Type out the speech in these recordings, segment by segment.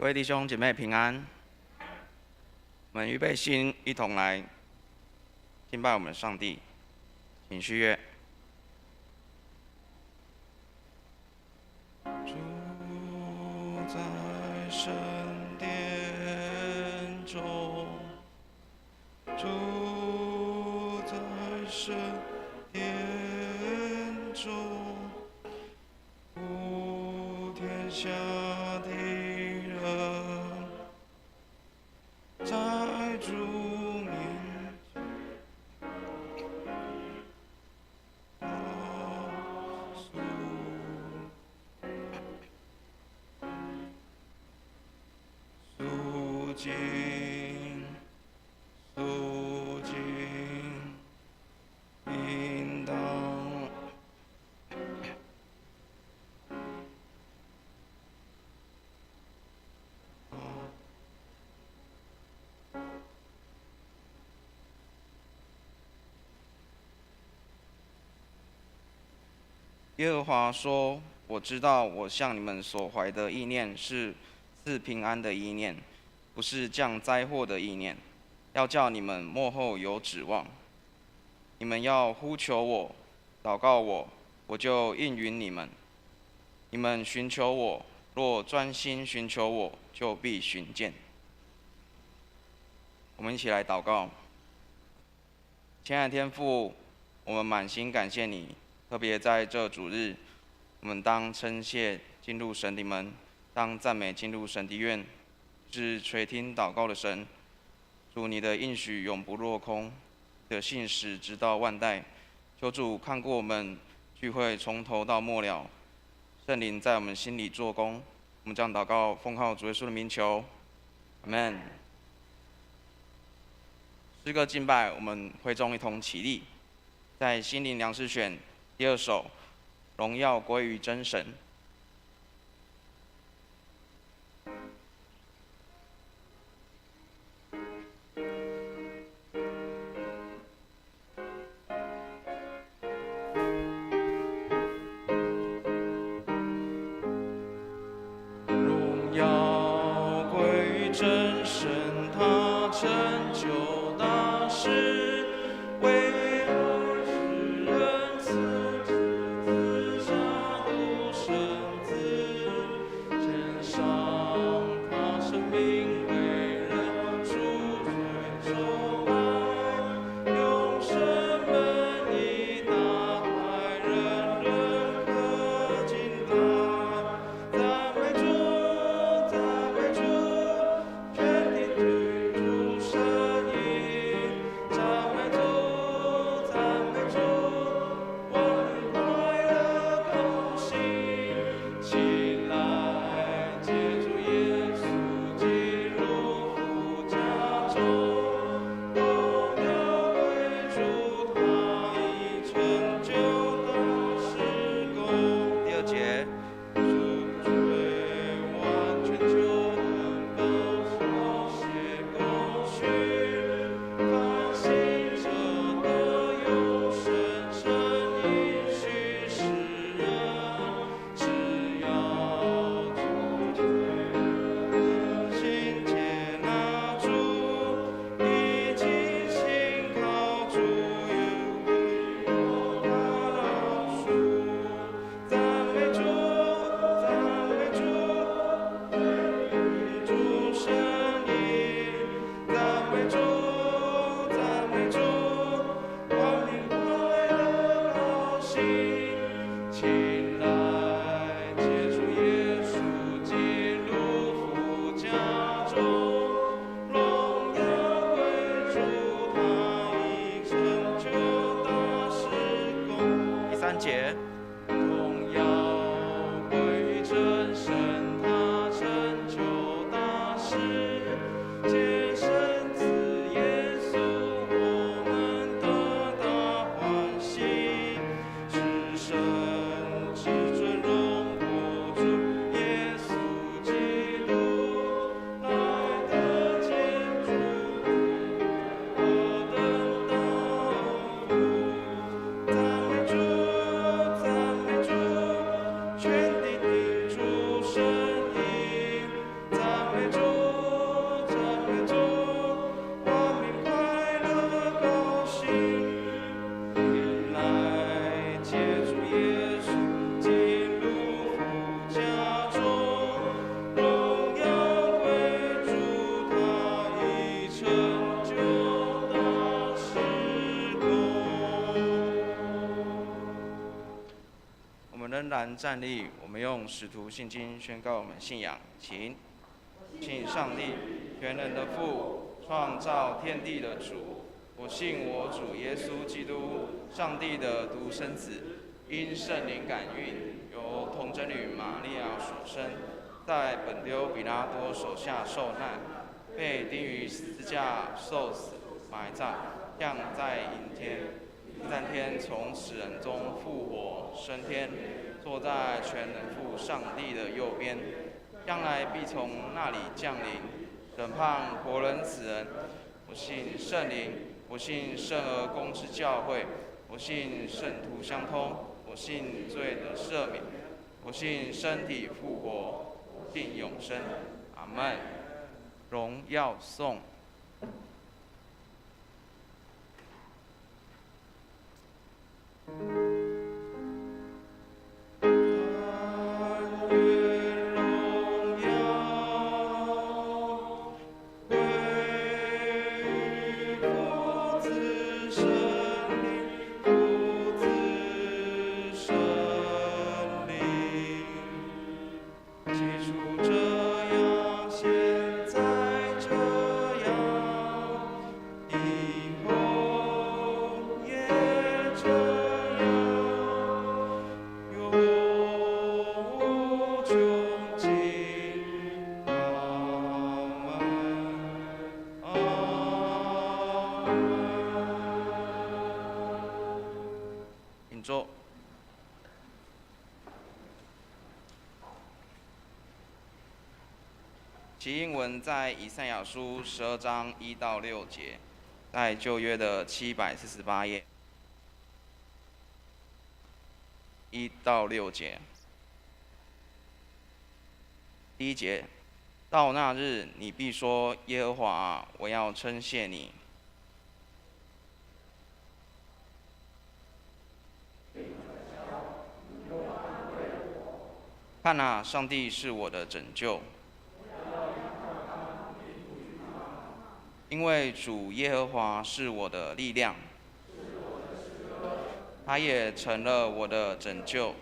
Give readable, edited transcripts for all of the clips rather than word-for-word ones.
各位弟兄姐妹平安，我们预备心，一同来敬拜我们的上帝，请续约。主在圣殿中，主在圣殿中，普天下的人在主面前肃静，肃静，应当。耶和华说：“我知道我向你们所怀的意念是赐平安的意念，不是降灾祸的意念，要叫你们末后有指望。你们要呼求我，祷告我，我就应允你们。你们寻求我，若专心寻求我，就必寻见。”我们一起来祷告。亲爱的天父，我们满心感谢你。特别在这主日，我们当称谢进入神的门，当赞美进入神的院，是垂听祷告的神。主，你的应许永不落空，你的信实直到万代。求主看过我们聚会从头到末了，圣灵在我们心里做工。我们将祷告奉靠主耶稣的名求，阿们。诗歌敬拜，我们会众一同起立，在心灵粮食选第2首，荣耀归于真神。荣耀归于真神，他成就大事，为节，荣耀归于真神，他成就大事，借神子耶稣，我们得大欢喜，至圣至尊荣国主耶稣基督，来得见主，何等大福！赞美主。全地的主神音，赞美然站立，我们用使徒信经宣告我们信仰。请，信上帝，全能的父，创造天地的主。我信我主耶稣基督，上帝的独生子，因圣灵感孕，由童贞女玛利亚所生，在本丢彼拉多手下受难，被钉于十字架受死，埋葬，降在阴间。第三天从死人中复活，升天，坐在全能父上帝的右边，将来必从那里降临，审判活人死人。我信圣灵，我信圣而公之教会，我信圣徒相通，我信罪的赦免，我信身体复活，我信永生。阿们。荣耀颂。坐。其英文在以赛亚书12章1到6节，在旧约的748页1到6节。第1节，到那日，你必说：耶和华啊，我要称谢你。看啊，上帝是我的拯救，因为主耶和华是我的力量，他也成了我的拯救。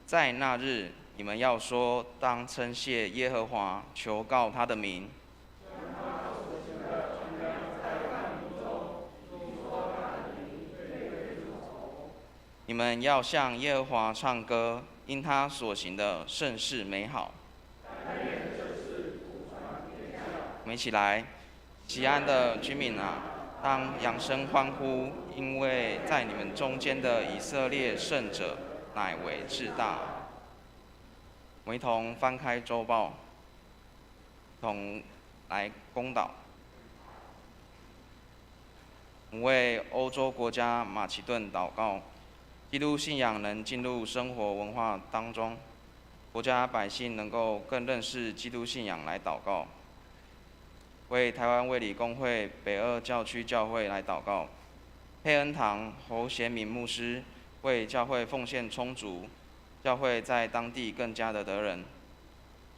在那日，你们要说：当称谢耶和华，求告他的名。你们要向耶和华唱歌，因他所行的甚是美好。我们一起来，西安的居民啊，当扬声欢呼，因为在你们中间的以色列圣者乃为至大。我们一同翻开周报，一同来公祷。我们为欧洲国家马其顿祷告。基督信仰能进入生活文化当中，国家百姓能够更认识基督信仰来祷告。为台湾卫理公会北二教区教会来祷告，佩恩堂侯贤敏牧师为教会奉献充足，教会在当地更加的得人。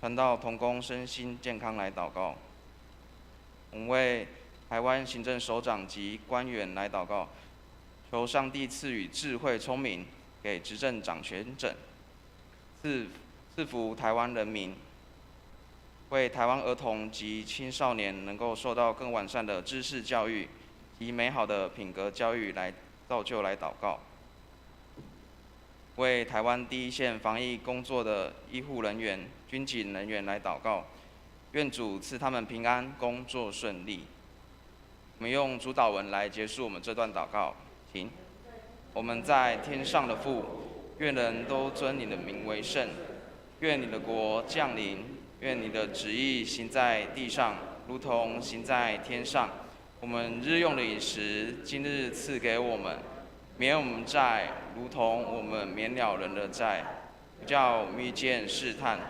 传道同工身心健康来祷告。我们为台湾行政首长及官员来祷告。求上帝赐予智慧聪明，给执政掌权者，赐福台湾人民，为台湾儿童及青少年能够受到更完善的知识教育及美好的品格教育来造就来祷告。为台湾第一线防疫工作的医护人员、军警人员来祷告，愿主赐他们平安，工作顺利。我们用主祷文来结束我们这段祷告。请，我们在天上的父，愿人都尊你的名为圣，愿你的国降临，愿你的旨意行在地上，如同行在天上。我们日用的饮食，今日赐给我们，免我们债，如同我们免了人的债，不叫我们遇见试探，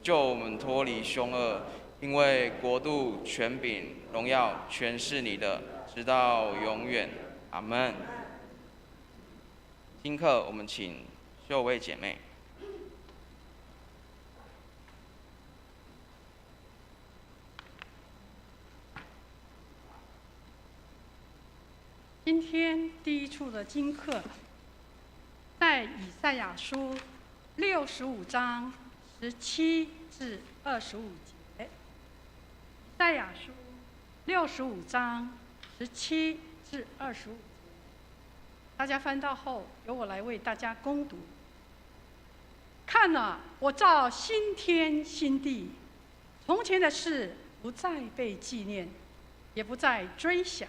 救我们脱离凶恶。因为国度、权柄、荣耀，全是你的，直到永远。阿们。听课，我们请秀薇姐妹。今今天第一处的经课，在以赛亚书65章17至25节。以赛亚书65章17至25节，大家翻到后，由我来为大家攻读。看了，我造新天新地，从前的事不再被纪念，也不再追想。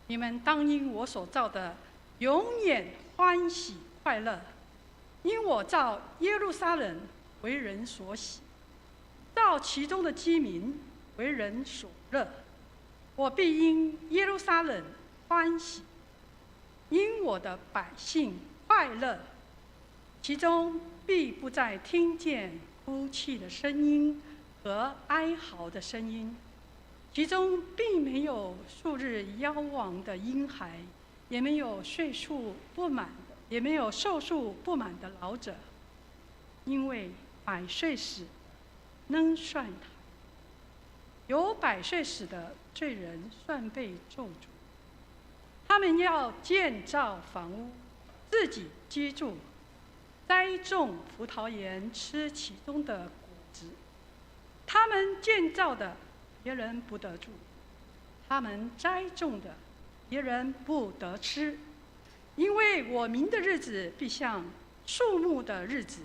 你们当因我所造的永远欢喜快乐，因我造耶路撒冷为人所喜，造其中的居民为人所乐。我必因耶路撒冷欢喜，因我的百姓快乐，其中必不再听见哭泣的声音和哀嚎的声音，其中并没有数日夭亡的婴孩，也没有岁数不满的，也没有寿数不满的老者，因为百岁死能算他，有百岁死的罪人算被咒诅。他们要建造房屋，自己居住，栽种葡萄园，吃其中的果子。他们建造的，别人不得住；他们栽种的，别人不得吃。因为我民的日子必像树木的日子，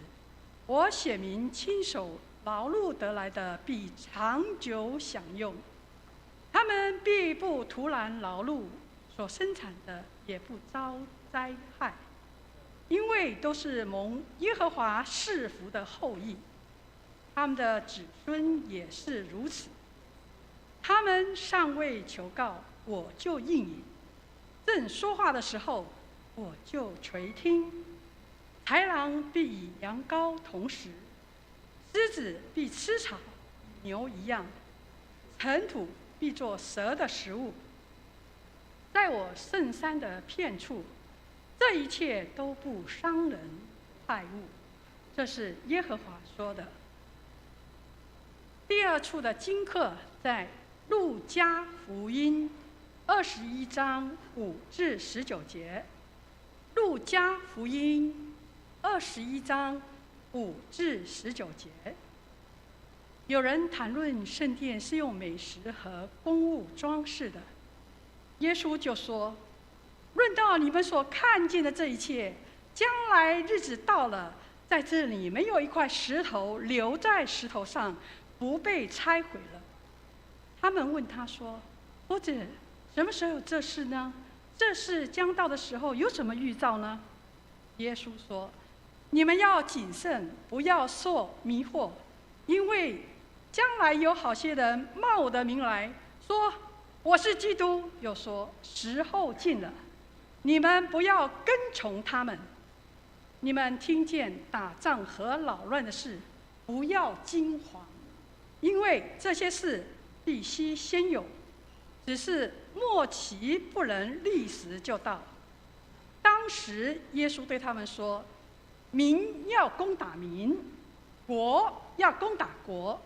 我显明亲手劳碌得来的必长久享用。他们必不徒然劳碌，所生产的也不遭灾害，因为都是蒙耶和华赐福的后裔。他们的子孙也是如此。他们尚未求告，我就应允；正说话的时候，我就垂听。豺狼必与羊羔同食，狮子必吃草，牛一样。尘土必作蛇的食物。在我圣山的遍处，这一切都不伤人害物。这是耶和华说的。第二处的经课在路加福音21章5至19节。路加福音21章5至19节。有人谈论圣殿是用美石和公物装饰的，耶稣就说：论到你们所看见的这一切，将来日子到了，在这里没有一块石头留在石头上不被拆毁了。他们问他说：夫子，什么时候有这事呢？这事将到的时候有什么预兆呢？耶稣说：你们要谨慎，不要受迷惑，因为将来有好些人冒我的名来说我是基督，又说时候近了，你们不要跟从他们。你们听见打仗和扰乱的事，不要惊惶，因为这些事必须先有，只是末期不能立时就到。当时耶稣对他们说：民要攻打民，国要攻打国，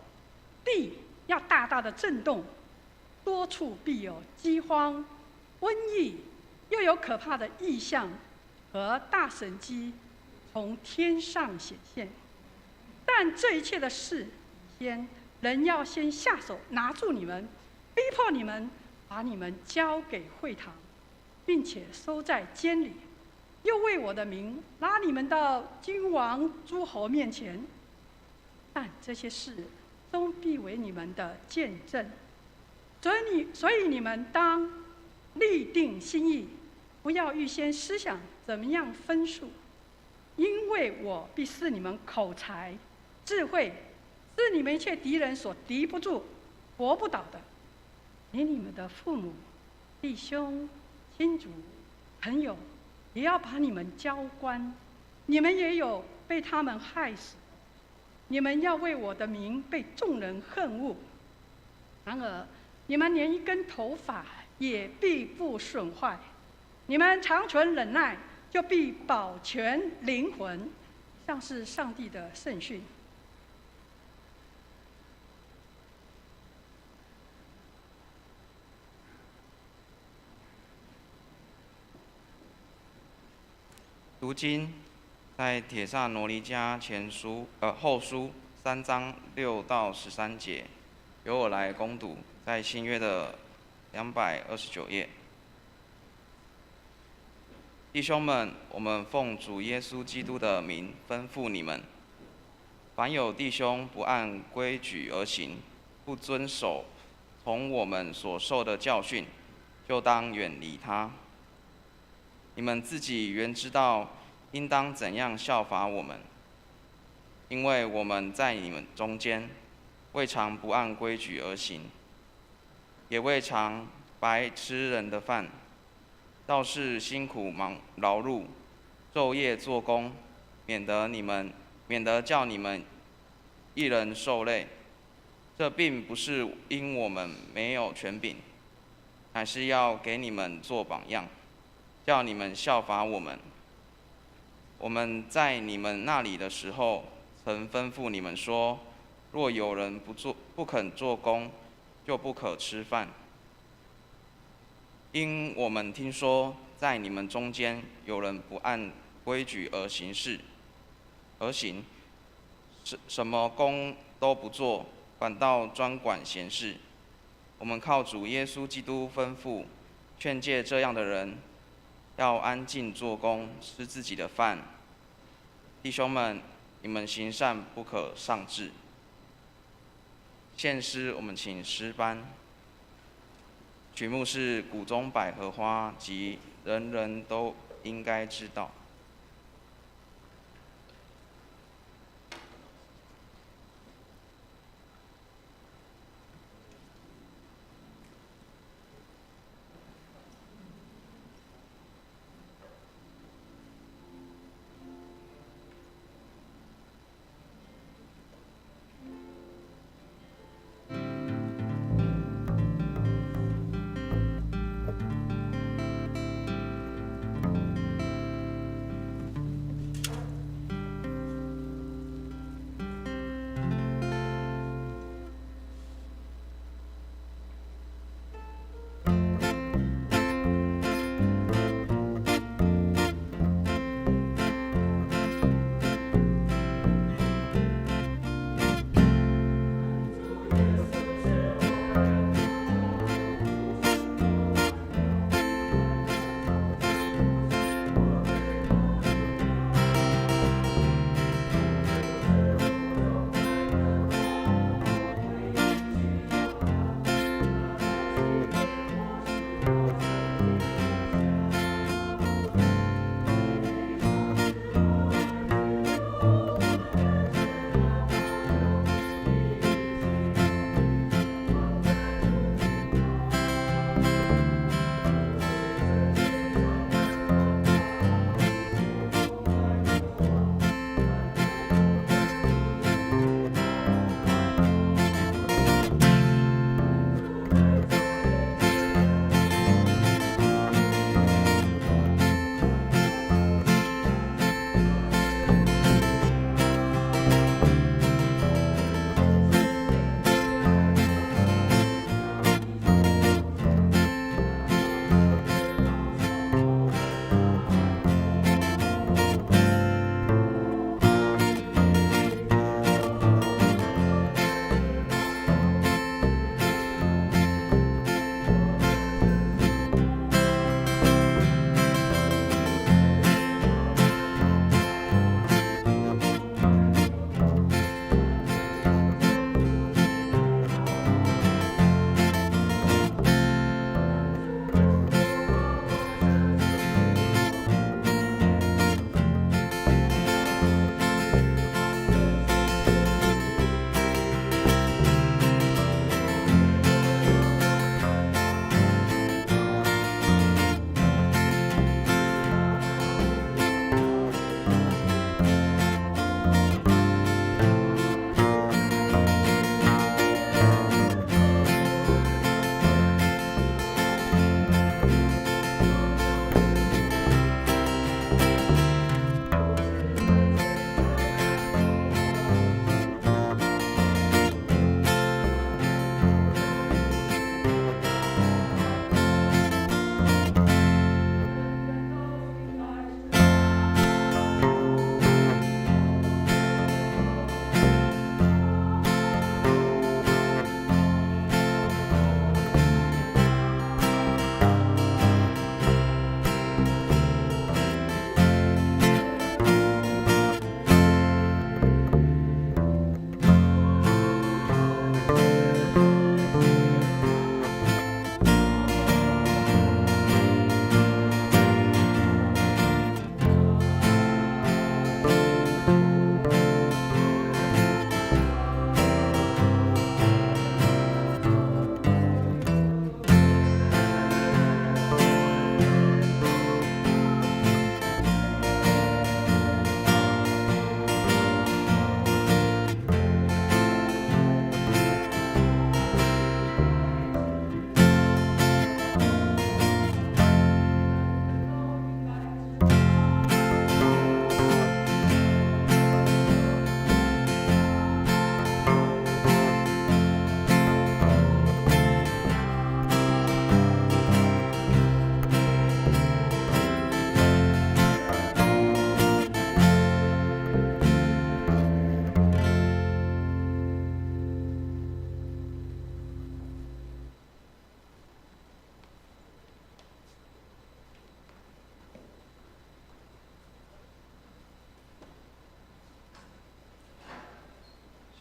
地要大大的震动，多处必有饥荒、瘟疫，又有可怕的异象和大神迹从天上显现。但这一切的事，人要先下手拿住你们，逼迫你们，把你们交给会堂，并且收在监里，又为我的名拉你们到君王诸侯面前。但这些事终必为你们的见证。所以你们当立定心意，不要预先思想怎么样分数，因为我必是你们口才、智慧，是你们一切敌人所敌不住、搏不倒的。连你们的父母、弟兄、亲族、朋友，也要把你们交官，你们也有被他们害死。你们要为我的名被众人恨恶，然而你们连一根头发也必不损坏。你们长存忍耐，就必保全灵魂。像是上帝的圣训。如今，在帖撒罗尼迦后书3章6到13节，由我来攻读，在新约的229页。弟兄们，我们奉主耶稣基督的名吩咐你们：凡有弟兄不按规矩而行，不遵守从我们所受的教训，就当远离他。你们自己原知道应当怎样效法我们，因为我们在你们中间，未尝不按规矩而行，也未尝白吃人的饭，倒是辛苦劳碌，昼夜做工，免得叫你们一人受累。这并不是因我们没有权柄，乃是要给你们做榜样，叫你们效法我们。我们在你们那里的时候，曾吩咐你们说：若有人不肯做工，就不可吃饭。因我们听说，在你们中间有人不按规矩而行，什么工都不做，反倒专管闲事。我们靠主耶稣基督吩咐，劝诫这样的人，要安静做工，吃自己的饭。弟兄们，你们行善不可丧志。献诗，我们请诗班。曲目是《谷中百合花》及人人都应该知道。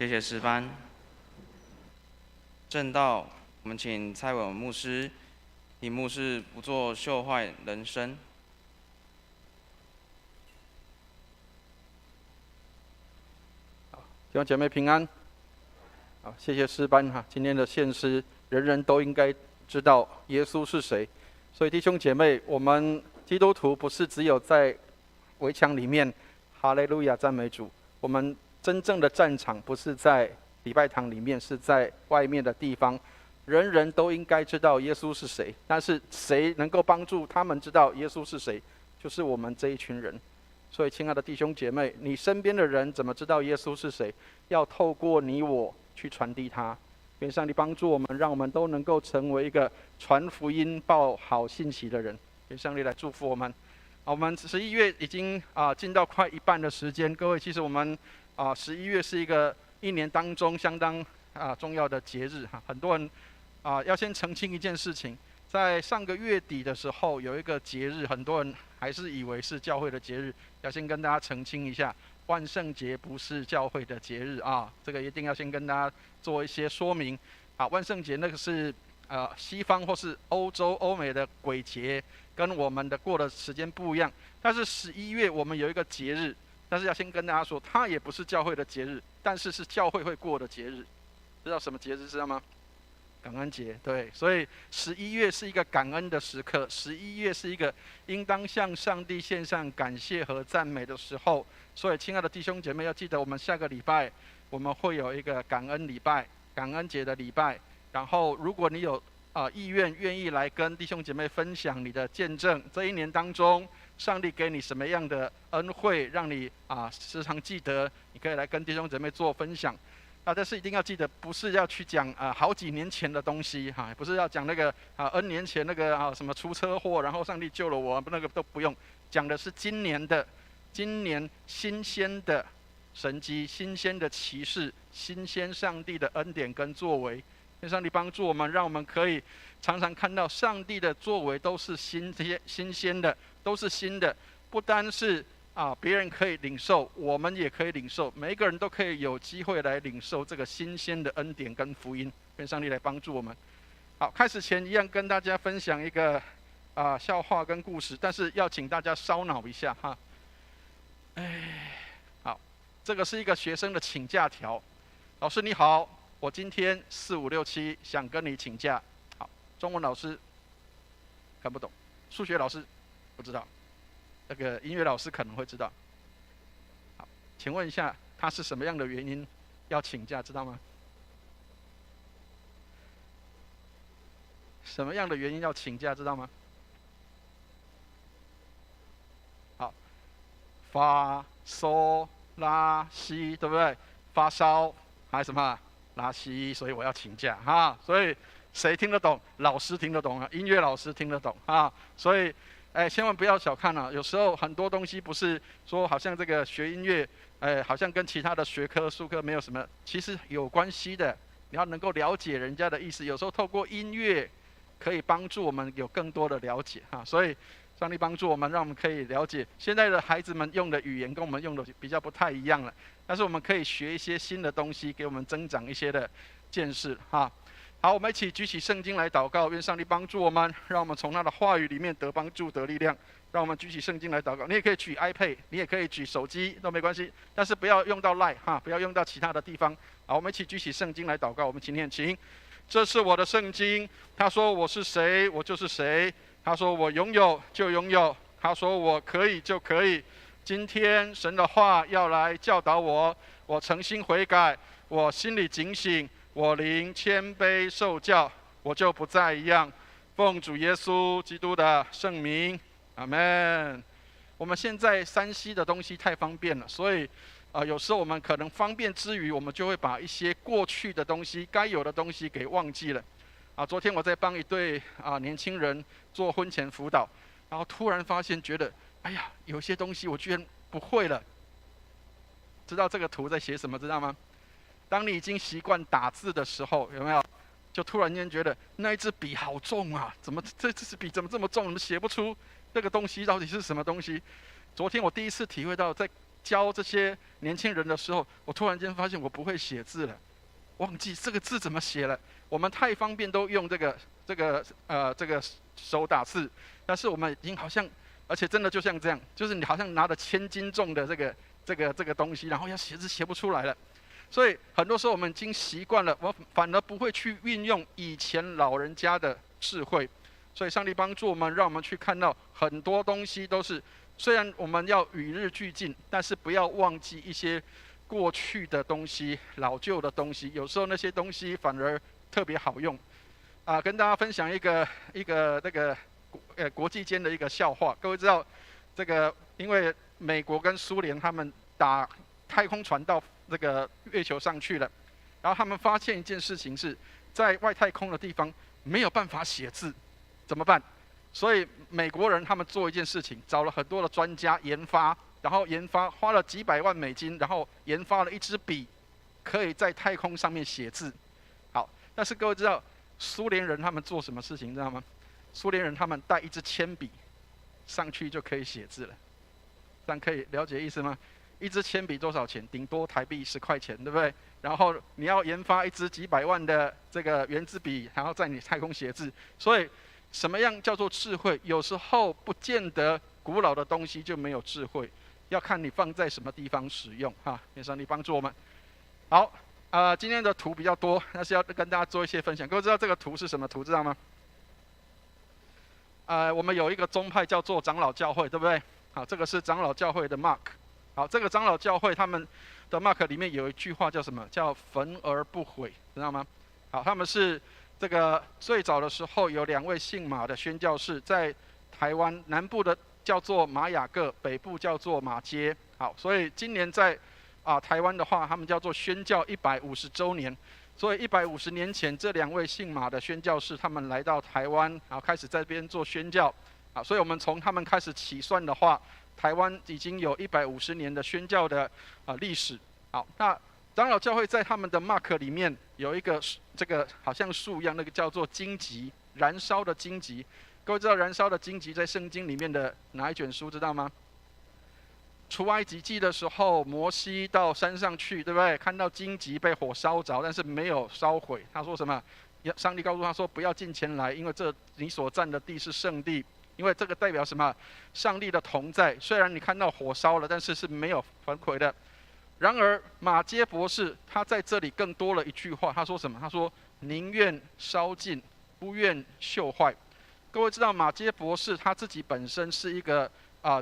谢谢诗班。正道，我们请蔡伟文牧师，题目是不做朽坏人生。弟兄姐妹平安。好，谢谢诗班哈。今天的献诗，人人都应该知道耶稣是谁。所以弟兄姐妹，我们基督徒不是只有在围墙里面哈利路亚赞美主，我们真正的战场不是在礼拜堂里面，是在外面的地方。人人都应该知道耶稣是谁，但是谁能够帮助他们知道耶稣是谁？就是我们这一群人。所以亲爱的弟兄姐妹，你身边的人怎么知道耶稣是谁？要透过你我去传递他。愿上帝帮助我们，让我们都能够成为一个传福音报好信息的人。愿上帝来祝福我们。我们11月已经进到快一半的时间。各位，其实我们11月是一年当中相当重要的节日哈。很多人要先澄清一件事情，在上个月底的时候有一个节日，很多人还是以为是教会的节日，要先跟大家澄清一下，万圣节不是教会的节日啊，这个一定要先跟大家做一些说明。万圣节那个是西方或是欧洲、欧美的鬼节，跟我们的过的时间不一样。但是11月我们有一个节日，但是要先跟大家说，它也不是教会的节日，但是是教会会过的节日。知道什么节日知道吗？感恩节，对，所以11月是一个感恩的时刻，11月是一个应当向上帝献上感谢和赞美的时候。所以，亲爱的弟兄姐妹，要记得我们下个礼拜我们会有一个感恩礼拜、感恩节的礼拜。然后，如果你有意愿愿意来跟弟兄姐妹分享你的见证，这一年当中上帝给你什么样的恩惠，让你时常记得，你可以来跟弟兄姐妹做分享。但是一定要记得，不是要去讲好几年前的东西哈，不是要讲那个N 年前那个什么出车祸，然后上帝救了我，那个都不用，讲的是今年新鲜的神迹、新鲜的奇事、新鲜上帝的恩典跟作为。愿上帝帮助我们，让我们可以常常看到上帝的作为都是新鲜的，都是新的，不单是别人可以领受，我们也可以领受，每一个人都可以有机会来领受这个新鲜的恩典跟福音。愿上帝来帮助我们。好，开始前一样跟大家分享一个笑话跟故事，但是要请大家烧脑一下哈。好，这个是一个学生的请假条。老师你好，我今天4、5、6、7想跟你请假。好，中文老师看不懂，数学老师不知道。那个音乐老师可能会知道。好，请问一下，他是什么样的原因要请假，知道吗？什么样的原因要请假，知道吗？好，发、嗦、拉、西，对不对？发烧还有什么拉西，所以我要请假哈。所以谁听得懂？老师听得懂啊，音乐老师听得懂啊。所以千万不要小看有时候很多东西不是说好像这个学音乐，好像跟其他的学科、术科没有什么，其实有关系的。你要能够了解人家的意思，有时候透过音乐可以帮助我们有更多的了解哈。所以上帝帮助我们，让我们可以了解现在的孩子们用的语言跟我们用的比较不太一样了，但是我们可以学一些新的东西，给我们增长一些的见识哈。好，我们一起举起圣经来祷告，愿上帝帮助我们，让我们从他的话语里面得帮助、得力量。让我们举起圣经来祷告。你也可以举 iPad， 你也可以举手机都没关系，但是不要用到 Line 哈，不要用到其他的地方。好，我们一起举起圣经来祷告。我们请念，请。这是我的圣经，他说我是谁，我就是谁。他说我拥有就拥有，他说我可以就可以。今天神的话要来教导我，我诚心悔改，我心里警醒。我灵谦卑受教，我就不再一样。奉主耶稣基督的圣名，阿们。我们现在3C 的东西太方便了，所以有时候我们可能方便之余，我们就会把一些过去的东西、该有的东西给忘记了。昨天我在帮一对年轻人做婚前辅导，然后突然发现，觉得哎呀，有些东西我居然不会了。知道这个图在写什么，知道吗？当你已经习惯打字的时候，有没有？就突然间觉得那一支笔好重啊！怎么这支笔怎么这么重？写不出这个东西到底是什么东西？昨天我第一次体会到，在教这些年轻人的时候，我突然间发现我不会写字了，忘记这个字怎么写了。我们太方便都用这个手打字，但是我们已经好像，而且真的就像这样，就是你好像拿着1000斤重的这个东西，然后要写字写不出来了。所以很多时候我们已经习惯了，我反而不会去运用以前老人家的智慧。所以上帝帮助我们，让我们去看到很多东西都是，虽然我们要与日俱进，但是不要忘记一些过去的东西、老旧的东西。有时候那些东西反而特别好用。跟大家分享一个国际间的一个笑话。各位知道，这个因为美国跟苏联他们打太空船到这个月球上去了，然后他们发现一件事情是，在外太空的地方没有办法写字，怎么办？所以美国人他们做一件事情，找了很多的专家研发，然后花了几百万美金，然后研发了一支笔，可以在太空上面写字。好，但是各位知道苏联人他们做什么事情，知道吗？苏联人他们带一支铅笔上去就可以写字了，这样可以了解意思吗？一支铅笔多少钱？顶多台币10块钱，对不对？然后你要研发一支几百万的这个圆珠笔，然后在你太空写字。所以，什么样叫做智慧？有时候不见得古老的东西就没有智慧，要看你放在什么地方使用哈。愿上帝帮助我们。好，今天的图比较多，但是要跟大家做一些分享。各位知道这个图是什么图？知道吗？我们有一个宗派叫做长老教会，对不对？好，这个是长老教会的 mark。好，这个长老教会他们的 mark 里面有一句话叫什么？叫焚而不毁，知道吗？好，他们是这个最早的时候有2位姓马的宣教士，在台湾南部的叫做马雅各，北部叫做马街。好，所以今年在台湾的话，他们叫做宣教150周年。所以150年前，这2位姓马的宣教士，他们来到台湾，然后开始在这边做宣教。所以我们从他们开始起算的话，台湾已经有150年的宣教的历史。好，那长老教会在他们的 mark 里面有一个这个好像树一样，那个叫做荆棘，燃烧的荆棘。各位知道燃烧的荆棘在圣经里面的哪一卷书？知道吗？出埃及记的时候，摩西到山上去，对不对？看到荆棘被火烧着，但是没有烧毁。他说什么？上帝告诉他说：“不要近前来，因为这你所占的地是圣地。”因为这个代表什么？上帝的同在。虽然你看到火烧了，但是是没有焚毁的。然而马偕博士他在这里更多了一句话，他说什么？他说：“宁愿烧尽，不愿锈坏。”各位知道马偕博士他自己本身是一个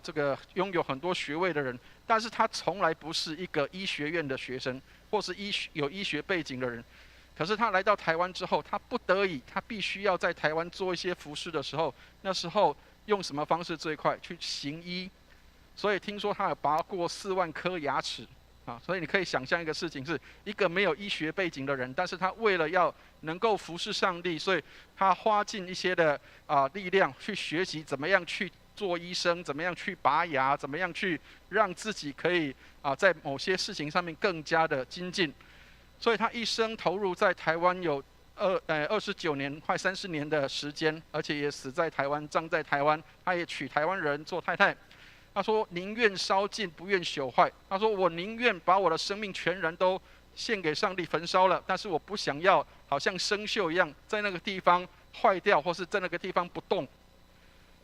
这个拥有很多学位的人，但是他从来不是一个医学院的学生，或是有医学背景的人。可是他来到台湾之后，他不得已，他必须要在台湾做一些服事的时候，那时候用什么方式最快？去行医。所以听说他有拔过4万颗牙齿所以你可以想象一个事情，是一个没有医学背景的人，但是他为了要能够服侍上帝，所以他花尽一些的力量去学习怎么样去做医生，怎么样去拔牙，怎么样去让自己可以在某些事情上面更加的精进。所以他一生投入在台湾有29年，快30年的时间，而且也死在台湾，葬在台湾。他也娶台湾人做太太。他说：“宁愿烧尽，不愿朽坏。”他说：“我宁愿把我的生命全然都献给上帝焚烧了，但是我不想要好像生锈一样，在那个地方坏掉，或是在那个地方不动。”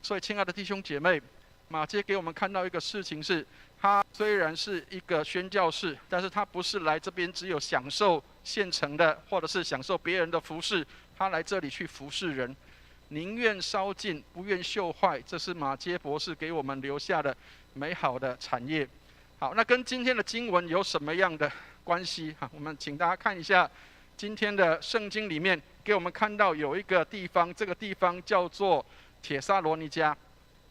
所以，亲爱的弟兄姐妹，马偕给我们看到一个事情是，他虽然是一个宣教士，但是他不是来这边只有享受现成的，或者是享受别人的服事，他来这里去服侍人。宁愿烧尽，不愿锈坏，这是马偕博士给我们留下的美好的产业。好，那跟今天的经文有什么样的关系？我们请大家看一下今天的圣经里面，给我们看到有一个地方，这个地方叫做帖撒罗尼迦。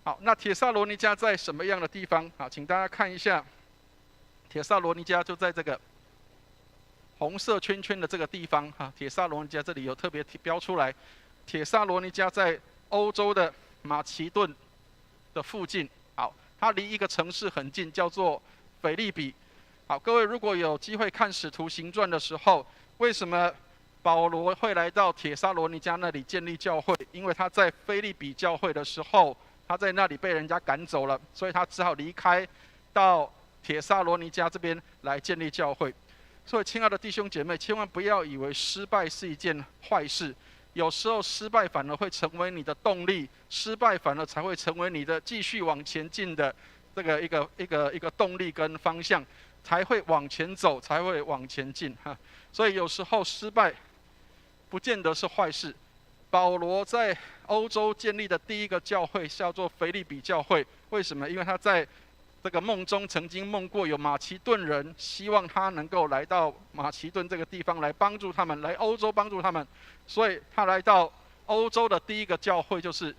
好，那帖撒罗尼迦在什么样的地方？好，请大家看一下，帖撒罗尼迦就在这个红色圈圈的这个地方帖撒罗尼迦这里有特别标出来。帖撒罗尼迦在欧洲的马其顿的附近。好，它离一个城市很近，叫做腓立比。好，各位如果有机会看《使徒行传》的时候，为什么保罗会来到帖撒罗尼迦那里建立教会？因为他在腓立比教会的时候，他在那里被人家赶走了，所以他只好离开到帖撒罗尼迦这边来建立教会。所以，亲爱的弟兄姐妹，千万不要以为失败是一件坏事。有时候失败反而会成为你的动力，失败反而才会成为你的继续往前进的这个一个动力跟方向，才会往前走，才会往前进哈。所以有时候失败不见得是坏事。保罗在欧洲建立的第一个教会叫做腓立比教会，为什么？因为他在这个梦中曾经梦过有马其顿人，希望他能够来到马其顿这个地方来帮助他们，来欧洲帮助他们，所以他来到欧洲的第一个教会就是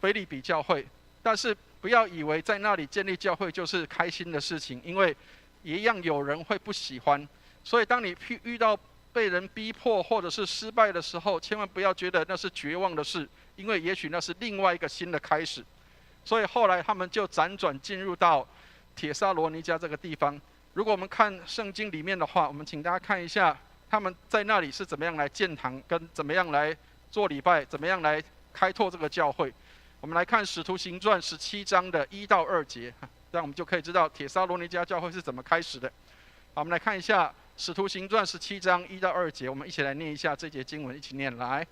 腓立比教会。但是不要以为在那里建立教会就是开心的事情，因为一样有人会不喜欢。所以当你遇到被人逼迫或者是失败的时候，千万不要觉得那是绝望的事，因为也许那是另外一个新的开始。所以后来他们就辗转进入到帖撒罗尼迦这个地方。如果我们看圣经里面的话，我们请大家看一下他们在那里是怎么样来建堂，跟怎么样来做礼拜，怎么样来开拓这个教会。我们来看使徒行传17章的1到2节，这样我们就可以知道帖撒罗尼迦教会是怎么开始的。好，我们来看一下使徒行传17章1到2节，我们一起来念一下这节经文，一起念来。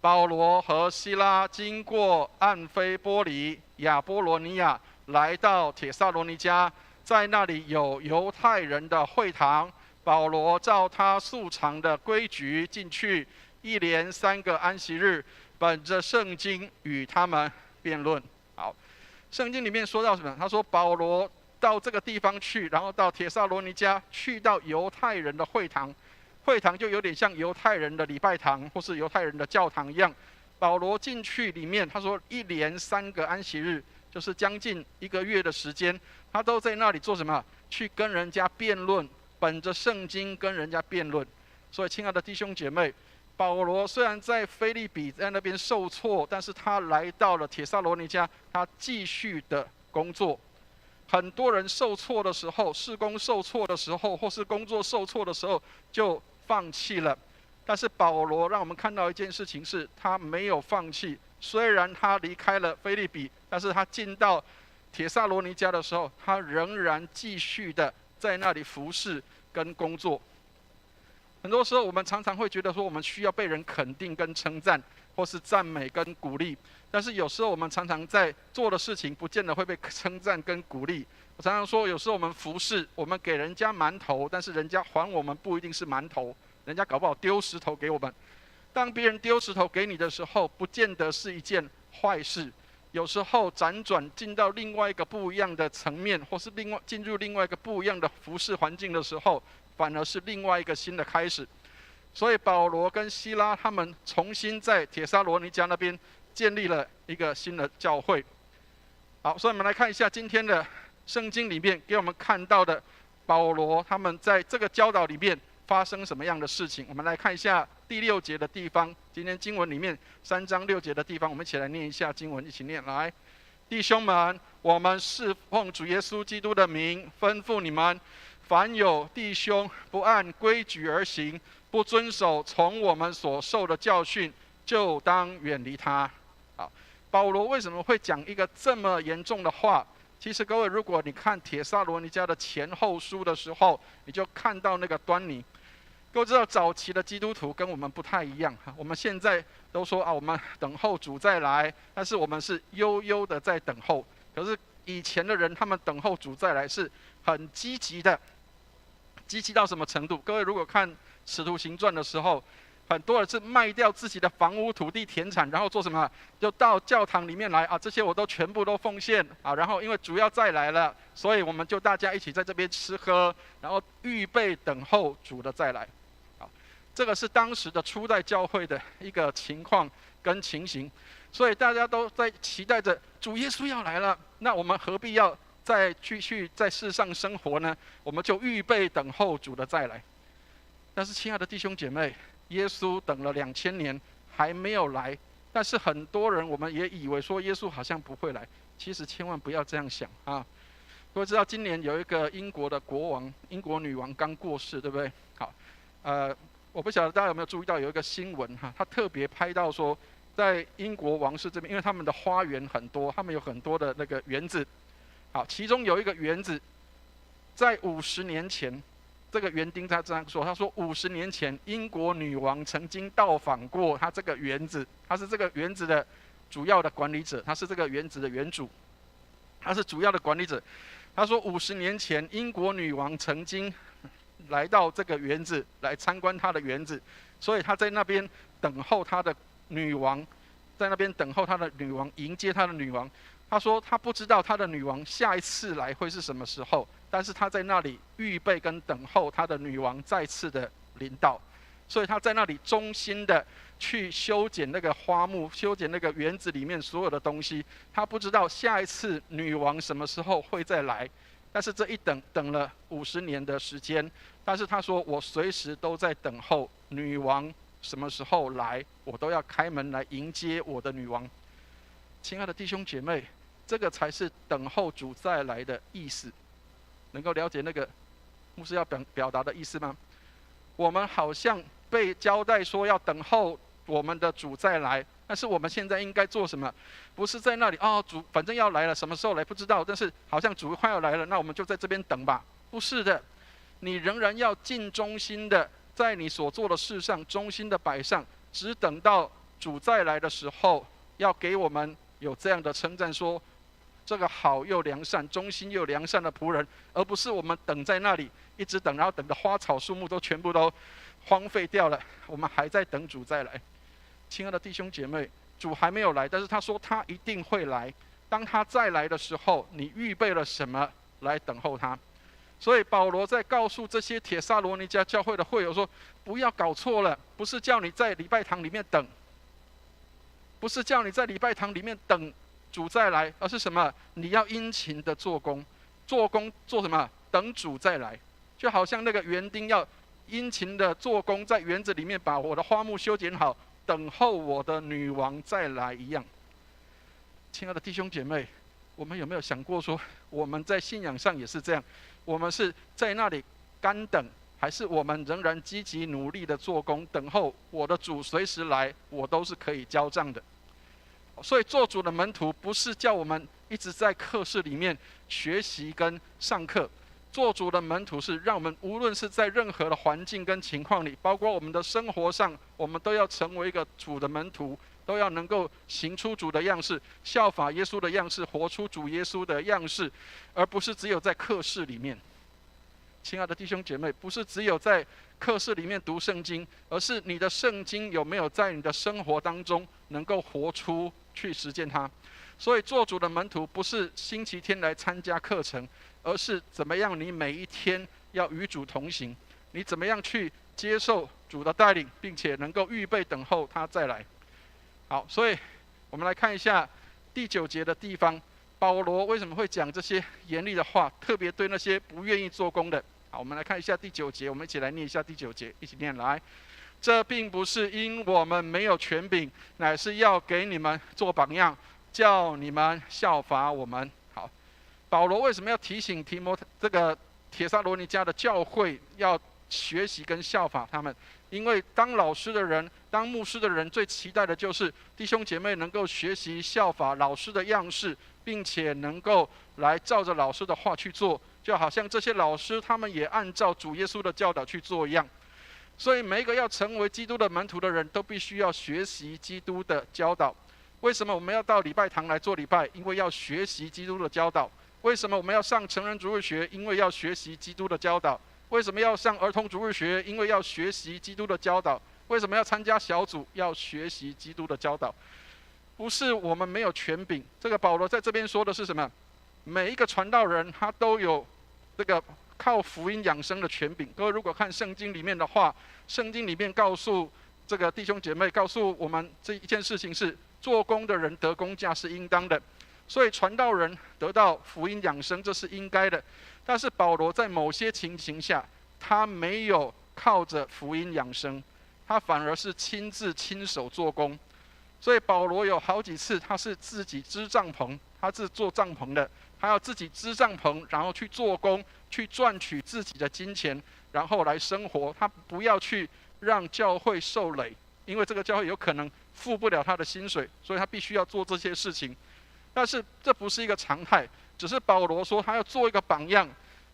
保罗和希拉经过暗非波里、亚波罗尼亚，来到帖撒罗尼迦，在那里有犹太人的会堂。保罗照他素常的规矩进去，一连3个安息日，本着圣经与他们辩论。好，圣经里面说到什么？他说保罗到这个地方去，然后到帖撒罗尼迦，去到犹太人的会堂。会堂就有点像犹太人的礼拜堂或是犹太人的教堂一样。保罗进去里面，他说一连3个安息日，就是将近1个月的时间，他都在那里做什么？去跟人家辩论，本着圣经跟人家辩论。所以，亲爱的弟兄姐妹，保罗虽然在腓立比在那边受挫，但是他来到了帖撒罗尼迦，他继续的工作。很多人受挫的时候，事工受挫的时候，或是工作受挫的时候，就放弃了。但是保罗让我们看到一件事情是，他没有放弃。虽然他离开了腓立比，但是他进到帖撒罗尼迦的时候，他仍然继续的在那里服侍跟工作。很多时候，我们常常会觉得说，我们需要被人肯定跟称赞，或是赞美跟鼓励。但是有时候我们常常在做的事情，不见得会被称赞跟鼓励。我常常说，有时候我们服侍，我们给人家馒头，但是人家还我们不一定是馒头，人家搞不好丢石头给我们。当别人丢石头给你的时候，不见得是一件坏事。有时候辗转进到另外一个不一样的层面，或是进入另外一个不一样的服侍环境的时候，反而是另外一个新的开始。所以保罗跟希拉他们重新在帖撒罗尼迦那边建立了一个新的教会。好，所以我们来看一下今天的圣经里面给我们看到的保罗他们在这个教导里面发生什么样的事情。我们来看一下第6节的地方，今天经文里面3章6节的地方，我们一起来念一下经文，一起念来。弟兄们，我们是奉主耶稣基督的名吩咐你们，凡有弟兄不按规矩而行，不遵守从我们所受的教训，就当远离他。好，保罗为什么会讲一个这么严重的话？其实各位，如果你看帖撒罗尼迦的前后书的时候，你就看到那个端倪。各位知道，早期的基督徒跟我们不太一样。我们现在都说我们等候主再来，但是我们是悠悠的在等候。可是以前的人，他们等候主再来是很积极的，积极到什么程度？各位如果看使徒行传的时候，很多人是卖掉自己的房屋、土地、田产，然后做什么？就到教堂里面来啊，这些我都全部都奉献啊。然后因为主要再来了，所以我们就大家一起在这边吃喝，然后预备等候主的再来。好，这个是当时的初代教会的一个情况跟情形，所以大家都在期待着主耶稣要来了，那我们何必要再继续在世上生活呢？我们就预备等候主的再来。但是亲爱的弟兄姐妹，耶稣等了2000年还没有来，但是很多人我们也以为说耶稣好像不会来，其实千万不要这样想啊！各位知道今年有一个英国的国王，英国女王刚过世，对不对？好，我不晓得大家有没有注意到有一个新闻哈，他特别拍到说，在英国王室这边，因为他们的花园很多，他们有很多的那个园子，好，其中有一个园子在50年前，这个园丁他这样说，他说50年前英国女王曾经到访过他这个园子，他是这个园子的主要的管理者，他是这个园子的园主，他是主要的管理者。他说50年前英国女王曾经来到这个园子来参观他的园子，所以他在那边等候他的女王，在那边等候他的女王，迎接他的女王。他说他不知道他的女王下一次来会是什么时候，但是他在那里预备跟等候他的女王再次的临到，所以他在那里忠心的去修剪那个花木，修剪那个园子里面所有的东西。他不知道下一次女王什么时候会再来，但是这一等了50年的时间。但是他说我随时都在等候女王什么时候来，我都要开门来迎接我的女王。亲爱的弟兄姐妹，这个才是等候主再来的意思。能够了解那个牧师要表达的意思吗？我们好像被交代说要等候我们的主再来，但是我们现在应该做什么？不是在那里主反正要来了，什么时候来不知道，但是好像主快要来了，那我们就在这边等吧。不是的，你仍然要尽忠心的在你所做的事上忠心的摆上，只等到主再来的时候，要给我们有这样的称赞说，这个好又良善、忠心又良善的仆人，而不是我们等在那里一直等，然后等的花草树木都全部都荒废掉了，我们还在等主再来。亲爱的弟兄姐妹，主还没有来，但是他说他一定会来。当他再来的时候，你预备了什么来等候他？所以保罗在告诉这些帖撒罗尼迦教会的会友说，不要搞错了，不是叫你在礼拜堂里面等，不是叫你在礼拜堂里面等主再来，而是什么？你要殷勤的做工，做工做什么？等主再来。就好像那个园丁要殷勤的做工，在园子里面把我的花木修剪好，等候我的女王再来一样。亲爱的弟兄姐妹，我们有没有想过说，我们在信仰上也是这样？我们是在那里干等，还是我们仍然积极努力的做工，等候我的主随时来，我都是可以交账的。所以做主的门徒不是叫我们一直在课室里面学习跟上课，做主的门徒是让我们无论是在任何的环境跟情况里，包括我们的生活上，我们都要成为一个主的门徒，都要能够行出主的样式，效法耶稣的样式，活出主耶稣的样式，而不是只有在课室里面。亲爱的弟兄姐妹，不是只有在课室里面读圣经，而是你的圣经有没有在你的生活当中能够活出去实践它。所以做主的门徒不是星期天来参加课程，而是怎么样你每一天要与主同行，你怎么样去接受主的带领，并且能够预备等候他再来。好，所以我们来看一下第9节的地方，保罗为什么会讲这些严厉的话，特别对那些不愿意做工的。好，我们来看一下第9节，我们一起来念一下第9节，一起念来。这并不是因我们没有权柄，乃是要给你们做榜样，叫你们效法我们。好，保罗为什么要提醒这个帖撒罗尼迦的教会要学习跟效法他们？因为当老师的人，当牧师的人，最期待的就是弟兄姐妹能够学习效法老师的样式，并且能够来照着老师的话去做，就好像这些老师他们也按照主耶稣的教导去做一样。所以每一个要成为基督的门徒的人都必须要学习基督的教导。为什么我们要到礼拜堂来做礼拜？因为要学习基督的教导。为什么我们要上成人主日学？因为要学习基督的教导。为什么要上儿童主日学？因为要学习基督的教导。为什么要参加小组？要学习基督的教导。不是我们没有权柄。这个保罗在这边说的是什么？每一个传道人他都有这个靠福音养生的权柄。各位如果看圣经里面的话，圣经里面告诉这个弟兄姐妹，告诉我们这一件事情是，做工的人得工价是应当的。所以传道人得到福音养生，这是应该的。但是保罗在某些情形下，他没有靠着福音养生，他反而是亲手做工。所以保罗有好几次他是自己支帐篷，他是做帐篷的，他要自己支帐篷，然后去做工，去赚取自己的金钱，然后来生活。他不要去让教会受累，因为这个教会有可能付不了他的薪水，所以他必须要做这些事情。但是这不是一个常态，只是保罗说他要做一个榜样，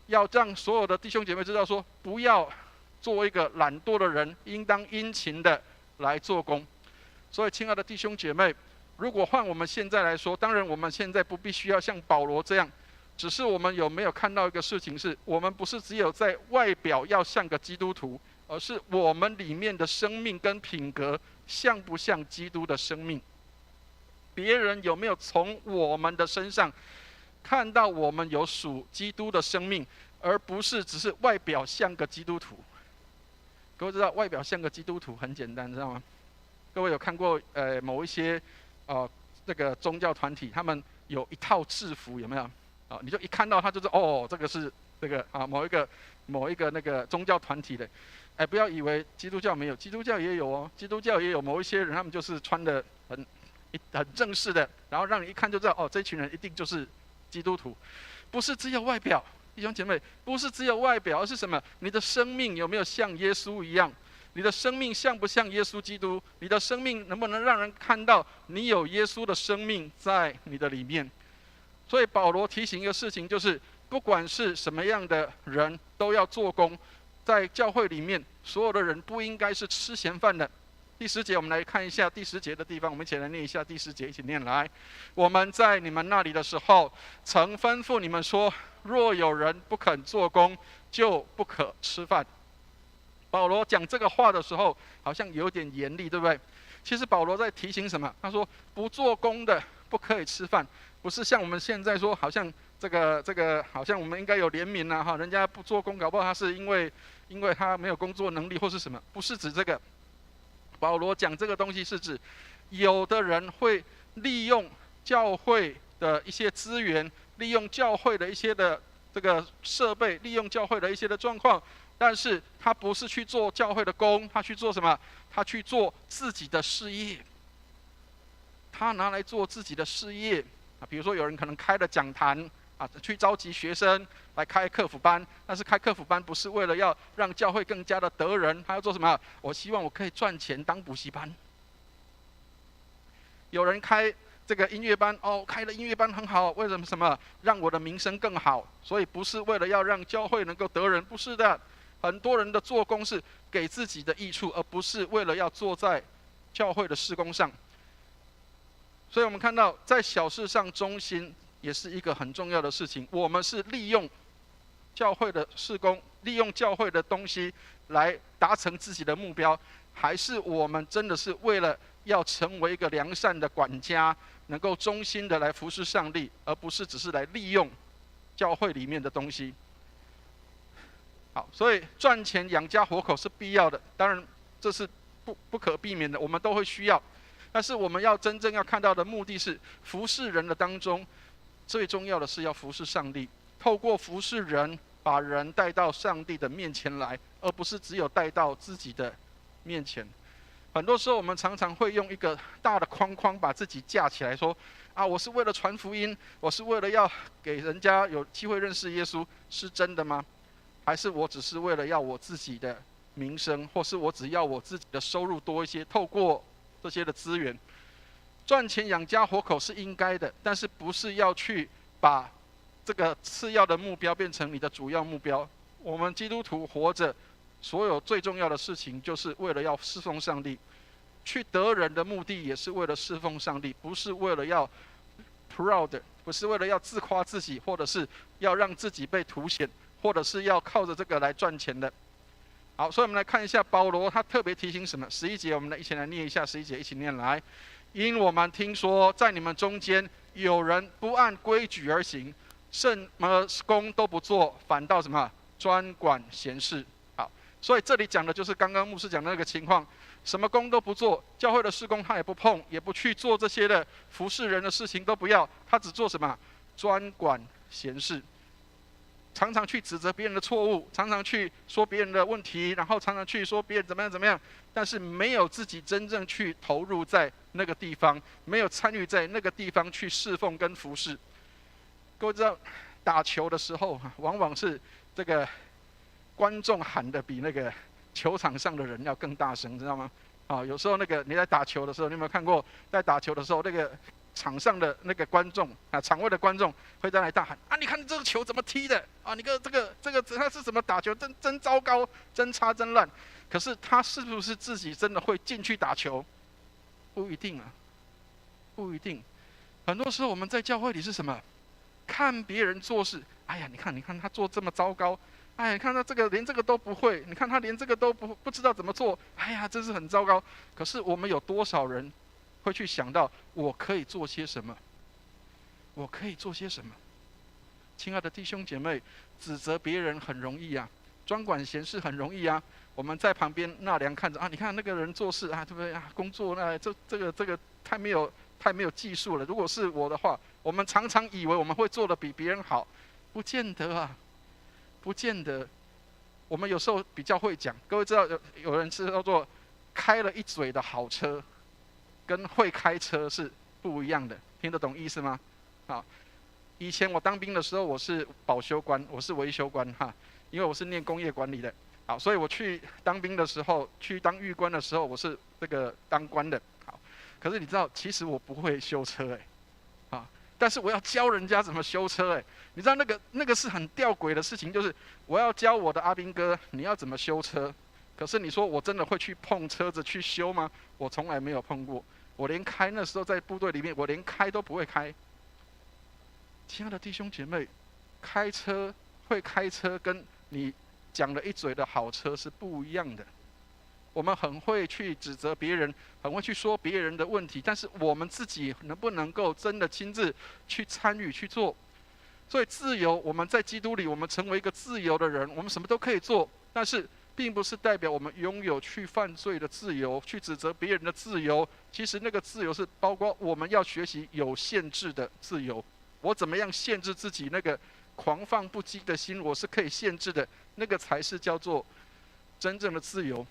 要让所有的弟兄姐妹知道说，不要做一个懒惰的人，应当殷勤的来做工。所以，亲爱的弟兄姐妹，如果换我们现在来说，当然我们现在不必须要像保罗这样，只是我们有没有看到一个事情是，我们不是只有在外表要像个基督徒，而是我们里面的生命跟品格像不像基督的生命？别人有没有从我们的身上看到我们有属基督的生命，而不是只是外表像个基督徒？各位知道，外表像个基督徒很简单，知道吗？各位有看过某一些这个宗教团体，他们有一套制服，有没有？你就一看到他就是这个是这个某一个那个宗教团体的。不要以为基督教没有，基督教也有哦。基督教也有某一些人，他们就是穿的很正式的，然后让你一看就知道，这群人一定就是基督徒。不是只有外表，弟兄姐妹，不是只有外表，而是什么？你的生命有没有像耶稣一样？你的生命像不像耶稣基督？你的生命能不能让人看到你有耶稣的生命在你的里面？所以保罗提醒一个事情，就是不管是什么样的人，都要做工。在教会里面，所有的人不应该是吃闲饭的。第10节，我们来看一下第10节的地方，我们一起来念一下第10节，一起念来。我们在你们那里的时候，曾吩咐你们说，若有人不肯做工，就不可吃饭。保罗讲这个话的时候，好像有点严厉，对不对？其实保罗在提醒什么？他说，不做工的不可以吃饭，不是像我们现在说，好像这个，好像我们应该有怜悯啊，人家不做工，搞不好他是因为他没有工作能力或是什么，不是指这个。保罗讲这个东西是指，有的人会利用教会的一些资源，利用教会的一些的这个设备，利用教会的一些的状况，但是他不是去做教会的工，他去做什么？他去做自己的事业，他拿来做自己的事业比如说有人可能开了讲坛去召集学生来开课辅班，但是开课辅班不是为了要让教会更加的得人，他要做什么？我希望我可以赚钱当补习班。有人开这个音乐班，开了音乐班很好，为什么？让我的名声更好，所以不是为了要让教会能够得人，不是的。很多人的做工是给自己的益处，而不是为了要做在教会的事工上。所以我们看到，在小事上忠心也是一个很重要的事情。我们是利用教会的事工，利用教会的东西来达成自己的目标，还是我们真的是为了要成为一个良善的管家，能够忠心的来服侍上帝，而不是只是来利用教会里面的东西？好，所以赚钱养家活口是必要的，当然这是不可避免的，我们都会需要。但是我们要真正要看到的目的是，服侍人的当中，最重要的是要服侍上帝，透过服侍人，把人带到上帝的面前来，而不是只有带到自己的面前。很多时候我们常常会用一个大的框框把自己架起来，说我是为了传福音，我是为了要给人家有机会认识耶稣，是真的吗？还是我只是为了要我自己的名声，或是我只要我自己的收入多一些，透过这些的资源赚钱养家活口是应该的，但是不是要去把这个次要的目标变成你的主要目标。我们基督徒活着，所有最重要的事情就是为了要侍奉上帝，去得人的目的也是为了侍奉上帝，不是为了要 proud， 不是为了要自夸自己，或者是要让自己被凸显，或者是要靠着这个来赚钱的。好，所以我们来看一下保罗他特别提醒什么。11节我们一起来念一下，11节一起念来。因我们听说在你们中间有人不按规矩而行，什么工都不做，反倒什么专管闲事。好，所以这里讲的就是刚刚牧师讲的那个情况，什么工都不做，教会的事工他也不碰，也不去做这些的服侍人的事情都不要，他只做什么？专管闲事。常常去指责别人的错误，常常去说别人的问题，然后常常去说别人怎么样怎么样，但是没有自己真正去投入在那个地方，没有参与在那个地方去侍奉跟服侍。各位知道，打球的时候往往是这个观众喊的比那个球场上的人要更大声，知道吗？有时候那个你在打球的时候，你有没有看过，在打球的时候那个场上的那个观众啊，场外的观众会在那里大喊啊，你看这个球怎么踢的啊？你这个他是怎么打球？真糟糕，真差真烂。可是他是不是自己真的会进去打球？不一定啊，不一定。很多时候我们在教会里是什么？看别人做事，哎呀，你看他做这么糟糕，哎呀，你看他这个连这个都不会，你看他连这个都不知道怎么做，哎呀，真是很糟糕。可是我们有多少人会去想到我可以做些什么？我可以做些什么？亲爱的弟兄姐妹，指责别人很容易啊，专管闲事很容易啊。我们在旁边纳凉看着啊，你看那个人做事啊，对不对啊？工作那这个太没有技术了。如果是我的话，我们常常以为我们会做得比别人好，不见得啊，不见得。我们有时候比较会讲，各位知道有人是叫做开了一嘴的好车，跟会开车是不一样的，听得懂意思吗？好，以前我当兵的时候，我是保修官，我是维修官哈，因为我是念工业管理的。好，所以我去当兵的时候，去当狱官的时候，我是这个当官的。好，可是你知道，其实我不会修车啊，但是我要教人家怎么修车你知道那个是很吊诡的事情，就是我要教我的阿兵哥你要怎么修车，可是你说我真的会去碰车子去修吗？我从来没有碰过，我连开那时候在部队里面，我连开都不会开。亲爱的弟兄姐妹，会开车跟你讲了一嘴的好车是不一样的。我们很会去指责别人，很会去说别人的问题，但是我们自己能不能够真的亲自去参与去做？所以自由，我们在基督里，我们成为一个自由的人，我们什么都可以做，但是并不是代表我们拥有去犯罪的自由，去指责别人的自由。其实那个自由是包括我们要学习有限制的自由。我怎么样限制自己那个狂放不羁的心，我是可以限制的，那个才是叫做真正的自由。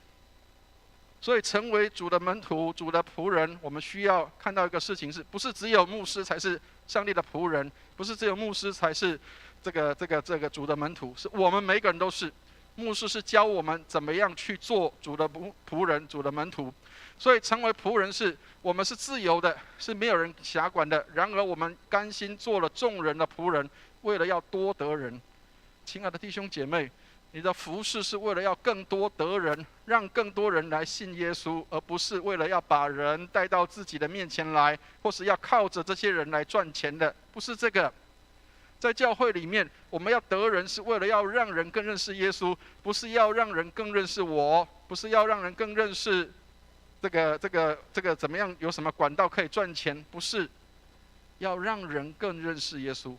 所以成为主的门徒、主的仆人，我们需要看到一个事情是，不是只有牧师才是上帝的仆人，不是只有牧师才是这个主的门徒，是我们每个人都是。牧师是教我们怎么样去做主的仆人、主的门徒。所以成为仆人是我们是自由的，是没有人辖管的。然而我们甘心做了众人的仆人，为了要多得人。亲爱的弟兄姐妹，你的服事是为了要更多得人，让更多人来信耶稣，而不是为了要把人带到自己的面前来，或是要靠着这些人来赚钱的，不是这个。在教会里面，我们要得人是为了要让人更认识耶稣，不是要让人更认识我，不是要让人更认识这个怎么样，有什么管道可以赚钱，不是，要让人更认识耶稣。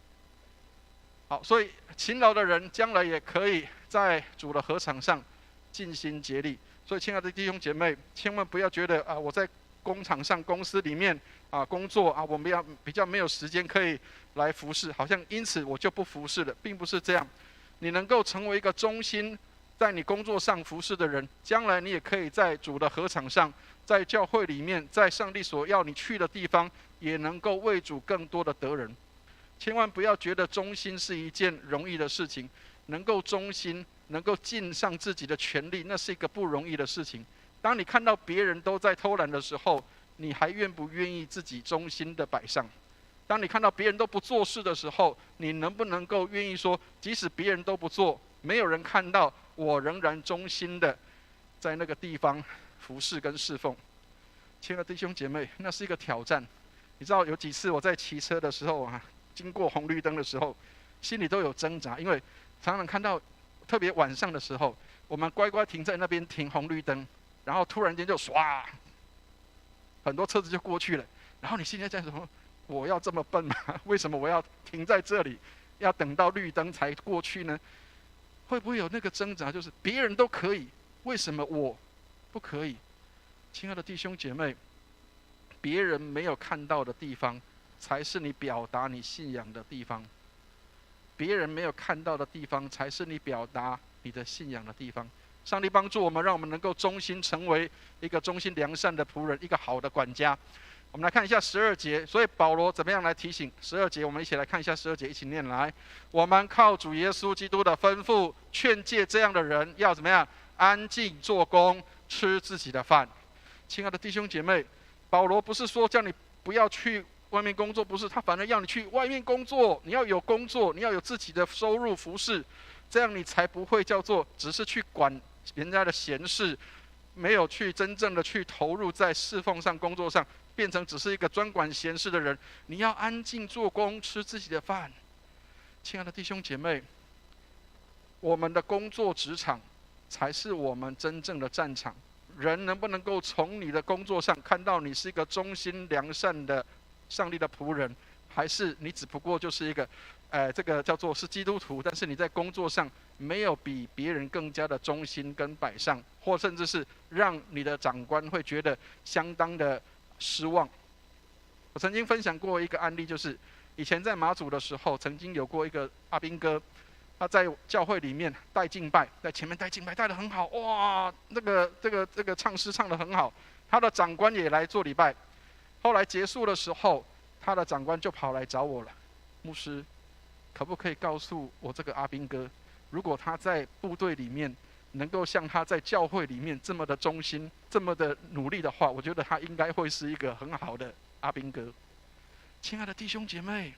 好，所以勤劳的人将来也可以在主的禾场上尽心竭力。所以亲爱的弟兄姐妹，千万不要觉得我在工厂上、公司里面工作我们比较没有时间可以来服侍，好像因此我就不服侍了，并不是这样。你能够成为一个忠心在你工作上服侍的人，将来你也可以在主的禾场上，在教会里面，在上帝所要你去的地方，也能够为主更多的得人。千万不要觉得忠心是一件容易的事情，能够忠心，能够尽上自己的全力，那是一个不容易的事情。当你看到别人都在偷懒的时候，你还愿不愿意自己忠心的摆上？当你看到别人都不做事的时候，你能不能够愿意说，即使别人都不做，没有人看到，我仍然忠心的在那个地方服侍跟侍奉？亲爱的弟兄姐妹，那是一个挑战。你知道有几次我在骑车的时候经过红绿灯的时候，心里都有挣扎，因为常常看到，特别晚上的时候，我们乖乖停在那边停红绿灯，然后突然间就唰，很多车子就过去了，然后你心里在说，我要这么笨吗？为什么我要停在这里，要等到绿灯才过去呢？会不会有那个挣扎，就是别人都可以，为什么我不可以？亲爱的弟兄姐妹，别人没有看到的地方，才是你表达你信仰的地方。别人没有看到的地方，才是你表达你的信仰的地方。上帝帮助我们，让我们能够忠心成为一个忠心良善的仆人，一个好的管家。我们来看一下12节，所以保罗怎么样来提醒12节？我们一起来看一下12节，一起念来。我们靠主耶稣基督的吩咐，劝诫这样的人要怎么样？安静做工，吃自己的饭。亲爱的弟兄姐妹，保罗不是说叫你不要去外面工作，不是，他反而要你去外面工作，你要有工作，你要有自己的收入服侍，这样你才不会叫做只是去管人家的闲事，没有去真正的去投入在侍奉上、工作上，变成只是一个专管闲事的人。你要安静做工，吃自己的饭。亲爱的弟兄姐妹，我们的工作职场才是我们真正的战场。人能不能够从你的工作上看到你是一个忠心良善的上帝的仆人，还是你只不过就是一个这个叫做是基督徒，但是你在工作上没有比别人更加的忠心跟摆上，或甚至是让你的长官会觉得相当的失望。我曾经分享过一个案例，就是以前在马祖的时候，曾经有过一个阿兵哥，他在教会里面带敬拜，在前面带敬拜带得很好，哇，这个唱诗唱得很好，他的长官也来做礼拜。后来结束的时候，他的长官就跑来找我了，牧师，可不可以告诉我这个阿兵哥，如果他在部队里面能够像他在教会里面这么的忠心，这么的努力的话，我觉得他应该会是一个很好的阿兵哥。亲爱的弟兄姐妹，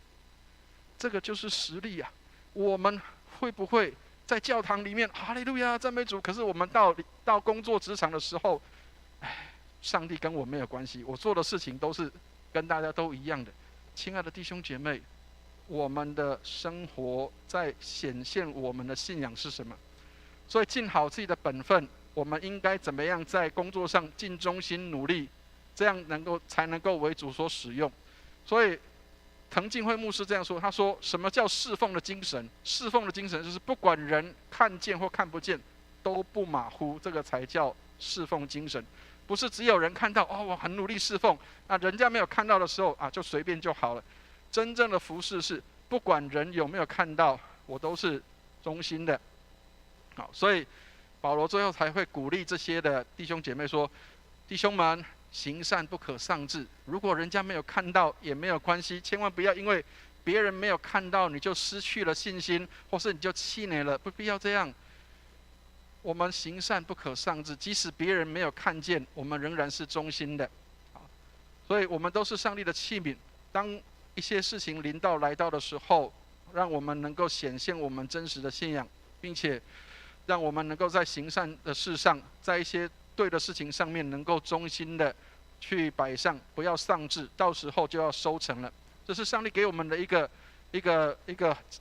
这个就是实力啊！我们会不会在教堂里面哈利路亚赞美主？可是我们到工作职场的时候，上帝跟我没有关系，我做的事情都是跟大家都一样的。亲爱的弟兄姐妹，我们的生活在显现我们的信仰是什么？所以尽好自己的本分，我们应该怎么样在工作上尽忠心努力，这样才能够为主所使用。所以滕敬惠牧师这样说，他说什么叫侍奉的精神？侍奉的精神就是不管人看见或看不见都不马虎，这个才叫侍奉精神。不是只有人看到我很努力侍奉，人家没有看到的时候就随便就好了。真正的服事是不管人有没有看到，我都是忠心的。好，所以保罗最后才会鼓励这些的弟兄姐妹说：弟兄们，行善不可丧志。如果人家没有看到也没有关系，千万不要因为别人没有看到你就失去了信心，或是你就气馁了，不必要这样。我们行善不可丧志，即使别人没有看见，我们仍然是忠心的。所以我们都是上帝的器皿，当一些事情来到的时候，让我们能够显现我们真实的信仰，并且让我们能够在行善的事上，在一些对的事情上面能够忠心的去摆上，不要丧志，到时候就要收成了。这是上帝给我们的一个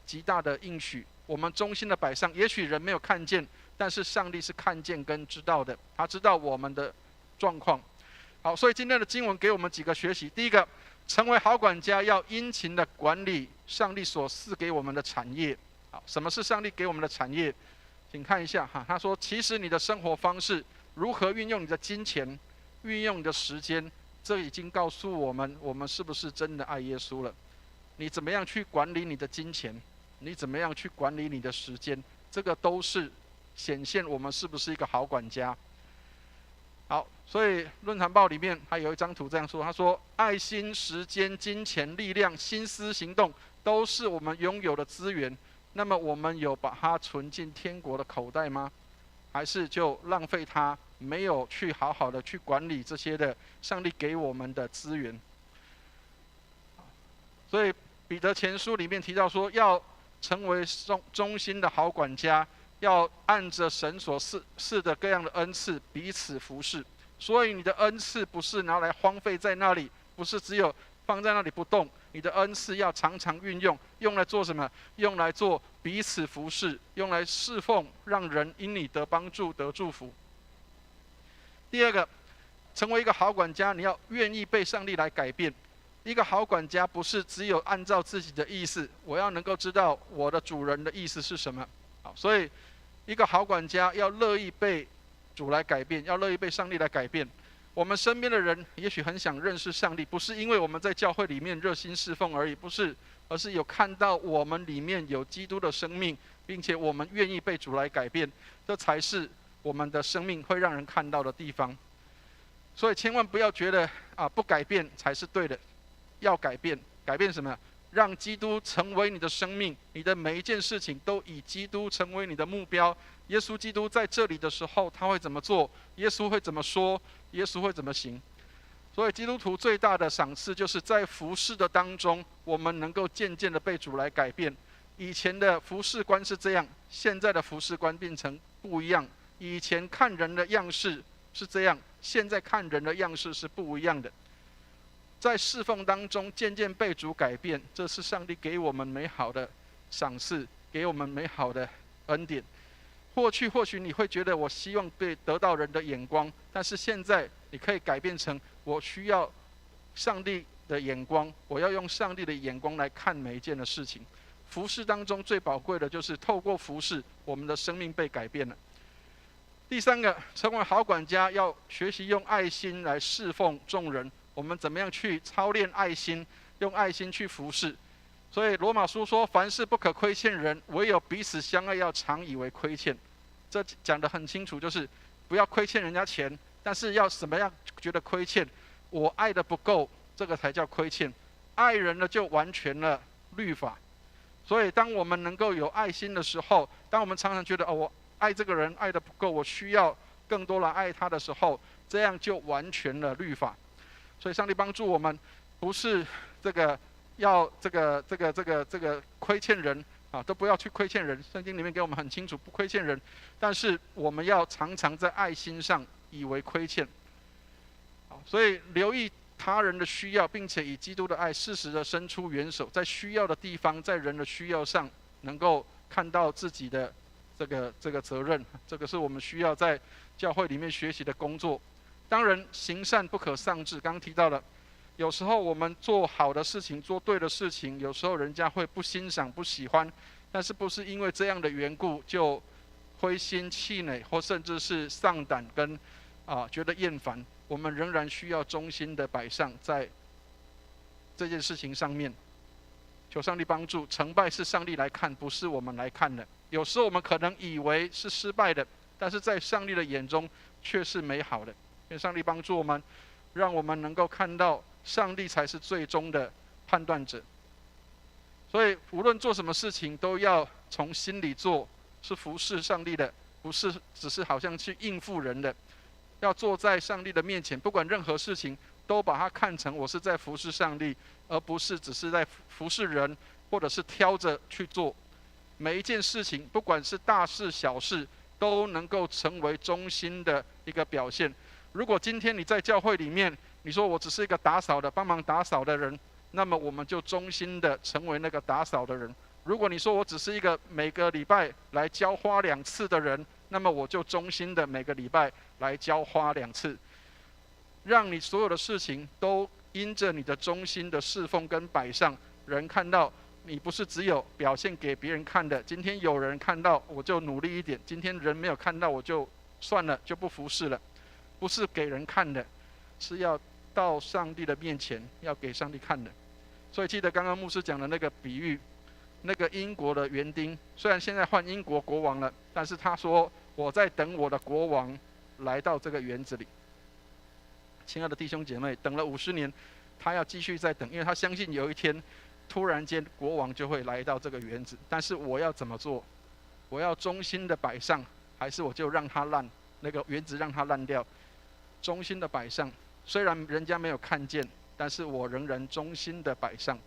极大的应许。我们忠心的摆上，也许人没有看见，但是上帝是看见跟知道的，他知道我们的状况。好，所以今天的经文给我们几个学习。第一个，成为好管家要殷勤的管理上帝所赐给我们的产业。好，什么是上帝给我们的产业？请看一下他说，其实你的生活方式，如何运用你的金钱，运用你的时间，这已经告诉我们，我们是不是真的爱耶稣了。你怎么样去管理你的金钱，你怎么样去管理你的时间，这个都是显现我们是不是一个好管家。好，所以论坛报里面还有一张图这样说，他说爱心、时间、金钱、力量、心思、行动都是我们拥有的资源，那么我们有把它存进天国的口袋吗？还是就浪费它，没有去好好的去管理这些的上帝给我们的资源？所以彼得前书里面提到说，要成为忠心的好管家，要按着神所赐的各样的恩赐彼此服侍。所以你的恩赐不是拿来荒废在那里，不是只有放在那里不动，你的恩赐要常常运用，用来做什么？用来做彼此服侍，用来侍奉，让人因你得帮助得祝福。第二个，成为一个好管家，你要愿意被上帝来改变。一个好管家不是只有按照自己的意思，我要能够知道我的主人的意思是什么。好，所以一个好管家要乐意被主来改变，要乐意被上帝来改变。我们身边的人也许很想认识上帝，不是因为我们在教会里面热心侍奉而已，不是，而是有看到我们里面有基督的生命，并且我们愿意被主来改变，这才是我们的生命会让人看到的地方。所以千万不要觉得不改变才是对的，要改变。改变什么？让基督成为你的生命，你的每一件事情都以基督成为你的目标。耶稣基督在这里的时候，他会怎么做？耶稣会怎么说？耶稣会怎么行？所以基督徒最大的赏赐，就是在服事的当中，我们能够渐渐的被主来改变。以前的服事观是这样，现在的服事观变成不一样。以前看人的样式是这样，现在看人的样式是不一样的。在侍奉当中渐渐被主改变，这是上帝给我们美好的赏赐，给我们美好的恩典。过去或许你会觉得我希望被得到人的眼光，但是现在你可以改变成我需要上帝的眼光，我要用上帝的眼光来看每一件的事情。服事当中最宝贵的就是透过服事，我们的生命被改变了。第三个，成为好管家要学习用爱心来侍奉众人。我们怎么样去操练爱心，用爱心去服事？所以罗马书说，凡事不可亏欠人，唯有彼此相爱要常以为亏欠。这讲得很清楚，就是不要亏欠人家钱，但是要什么样觉得亏欠？我爱的不够，这个才叫亏欠。爱人了就完全了律法。所以当我们能够有爱心的时候，当我们常常觉得我爱这个人爱的不够，我需要更多来爱他的时候，这样就完全了律法。所以上帝帮助我们，不是这个要这个亏欠人啊，都不要去亏欠人。圣经里面给我们很清楚，不亏欠人，但是我们要常常在爱心上以为亏欠。所以留意他人的需要，并且以基督的爱适时的伸出援手，在需要的地方，在人的需要上，能够看到自己的这个责任。这个是我们需要在教会里面学习的工作。当然，行善不可丧志。刚刚提到了，有时候我们做好的事情，做对的事情，有时候人家会不欣赏、不喜欢，但是不是因为这样的缘故就灰心气馁，或甚至是丧胆跟觉得厌烦。我们仍然需要忠心的摆上在这件事情上面。求上帝帮助，成败是上帝来看，不是我们来看的。有时候我们可能以为是失败的，但是在上帝的眼中却是美好的。愿上帝帮助我们，让我们能够看到上帝才是最终的判断者。所以无论做什么事情，都要从心里做，是服侍上帝的，不是只是好像去应付人的。要坐在上帝的面前，不管任何事情，都把它看成我是在服侍上帝，而不是只是在服侍人，或者是挑着去做。每一件事情，不管是大事小事，都能够成为忠心的一个表现。如果今天你在教会里面，你说我只是一个打扫的，帮忙打扫的人，那么我们就忠心的成为那个打扫的人。如果你说我只是一个每个礼拜来浇花2次的人，那么我就忠心的每个礼拜来浇花2次。让你所有的事情都因着你的忠心的侍奉跟摆上，人看到你不是只有表现给别人看的。今天有人看到，我就努力一点；今天人没有看到，我就算了，就不服侍了。不是给人看的，是要到上帝的面前，要给上帝看的。所以记得刚刚牧师讲的那个比喻，那个英国的园丁，虽然现在换英国国王了，但是他说我在等我的国王来到这个园子里。亲爱的弟兄姐妹，等了50年，他要继续再等，因为他相信有一天突然间国王就会来到这个园子。但是我要怎么做？我要忠心的摆上，还是我就让它烂，那个园子让它烂掉？忠心的摆上，虽然人家没有看见，但是我仍然忠心的摆上。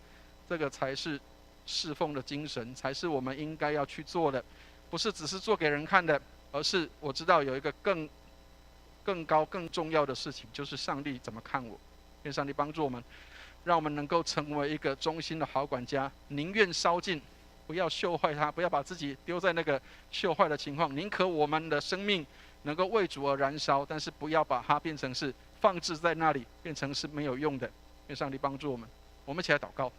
这个才是侍奉的精神，才是我们应该要去做的。不是只是做给人看的，而是我知道有一个更高更重要的事情，就是上帝怎么看我。愿上帝帮助我们，让我们能够成为一个忠心的好管家，宁愿烧尽，不要锈坏它，不要把自己丢在那个锈坏的情况。宁可我们的生命能够为主而燃烧，但是不要把它变成是放置在那里，变成是没有用的。愿上帝帮助我们。我们一起来祷告。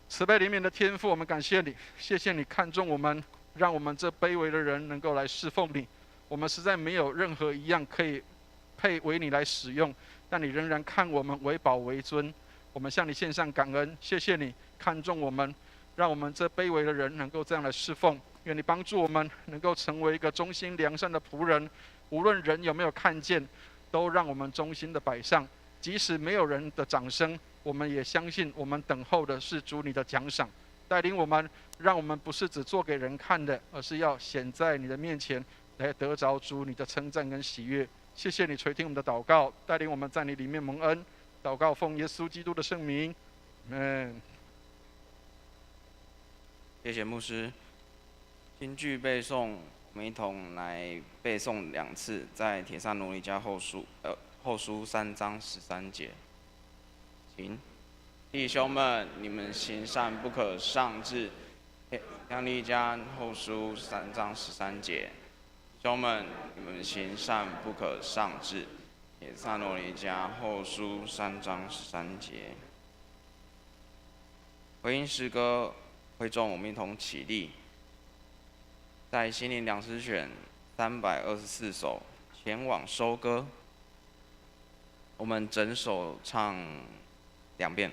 慈悲怜悯的天父，我们感谢你，谢谢你看重我们，让我们这卑微的人能够来侍奉你。我们实在没有任何一样可以配为你来使用，但你仍然看我们为宝为尊。我们向你献上感恩，谢谢你看重我们，让我们这卑微的人能够这样来侍奉。愿你帮助我们能够成为一个忠心良善的仆人，无论人有没有看见，都让我们忠心的摆上。即使没有人的掌声，我们也相信我们等候的是主你的奖赏。带领我们，让我们不是只做给人看的，而是要显在你的面前，来得着主你的称赞跟喜悦。谢谢你垂听我们的祷告，带领我们在你里面蒙恩。祷告奉耶稣基督的圣名，阿们。谢谢牧师。金句背诵，我们一同来背诵2次，在帖撒罗尼迦后书3章13节。请，弟兄们，你们行善不可丧志。帖撒罗尼迦后书3章13节。弟兄们，你们行善不可丧志。帖撒罗尼迦后书3章13节。回应诗歌，会众我们一同起立，在心灵两诗选324首前往收歌，我们整首唱2遍。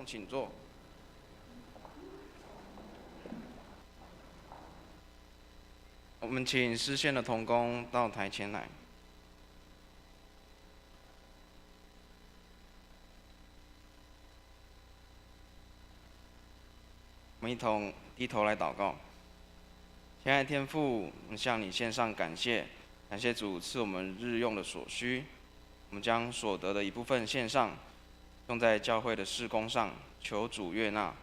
请坐。我们请诗献的同工到台前来。我们一同低头来祷告。亲爱的天父，我们向你献上感谢，感谢主赐我们日用的所需。我们将所得的一部分献上，用在教会的事工上，求主悦纳。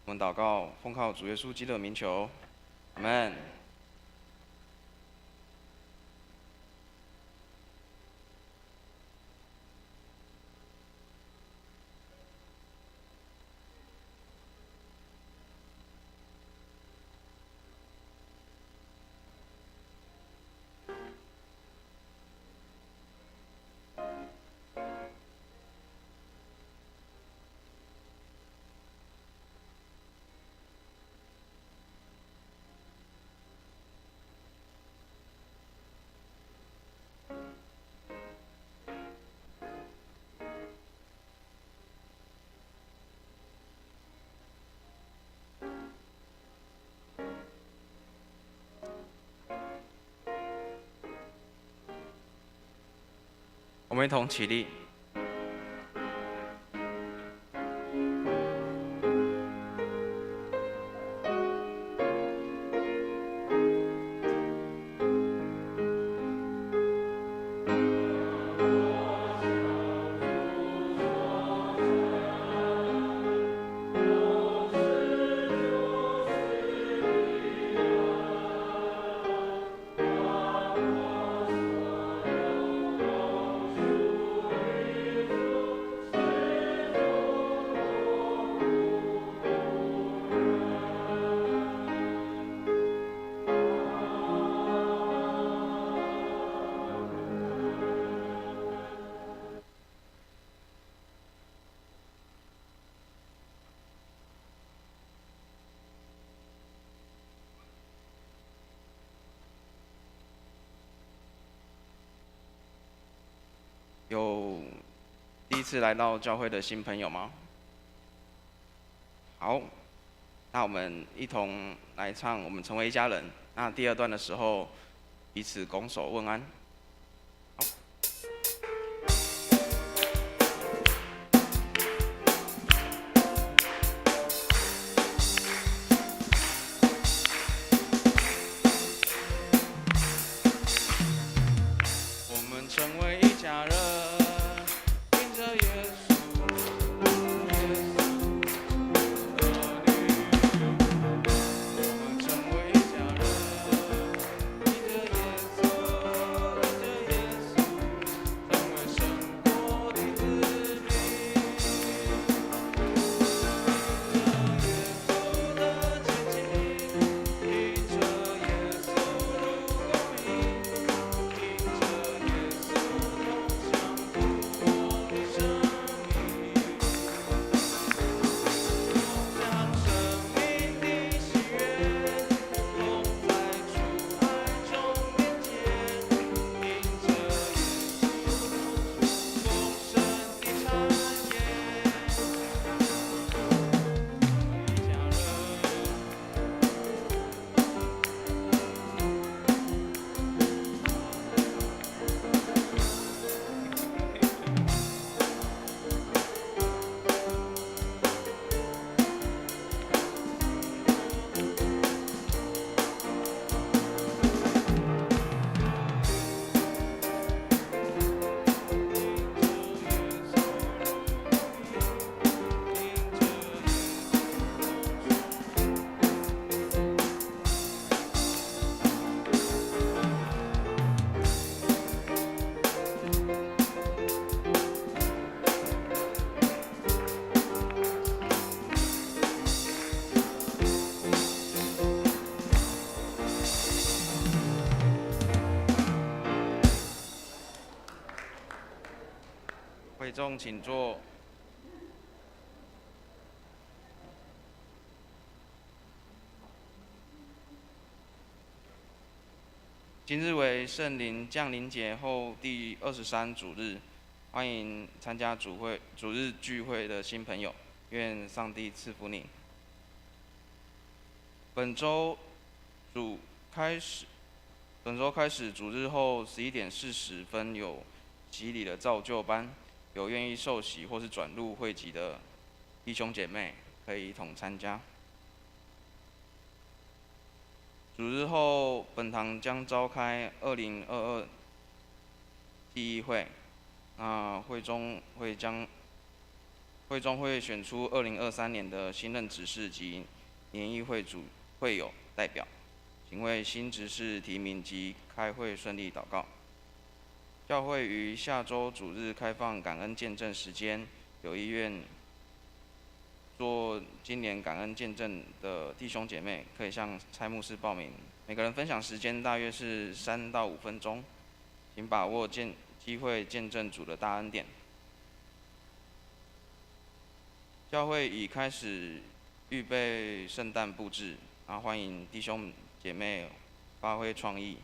我们祷告，奉靠主耶稣基督的名求，阿们。我们一同起立。有第一次来到教会的新朋友吗？好，那我们一同来唱《我们成为一家人》。那第2段的时候，彼此拱手问安。好。众请坐。今日为圣灵降临节后第23主日，欢迎参加主日聚会的新朋友，愿上帝赐福你。本周开始主日后11点40分有洗礼的造就班，有愿意受洗或是转入会籍的弟兄姐妹可以一同参加。主日后，本堂将召开2022记忆会，会中会选出2023年的新任执事及年议会会友代表，请为新执事提名及开会顺利祷告。教会于下周主日开放感恩见证时间，有意愿做今年感恩见证的弟兄姐妹，可以向蔡牧师报名。每个人分享时间大约是3到5分钟，请把握机会见证主的大恩典。教会已开始预备圣诞布置，欢迎弟兄姐妹发挥创意，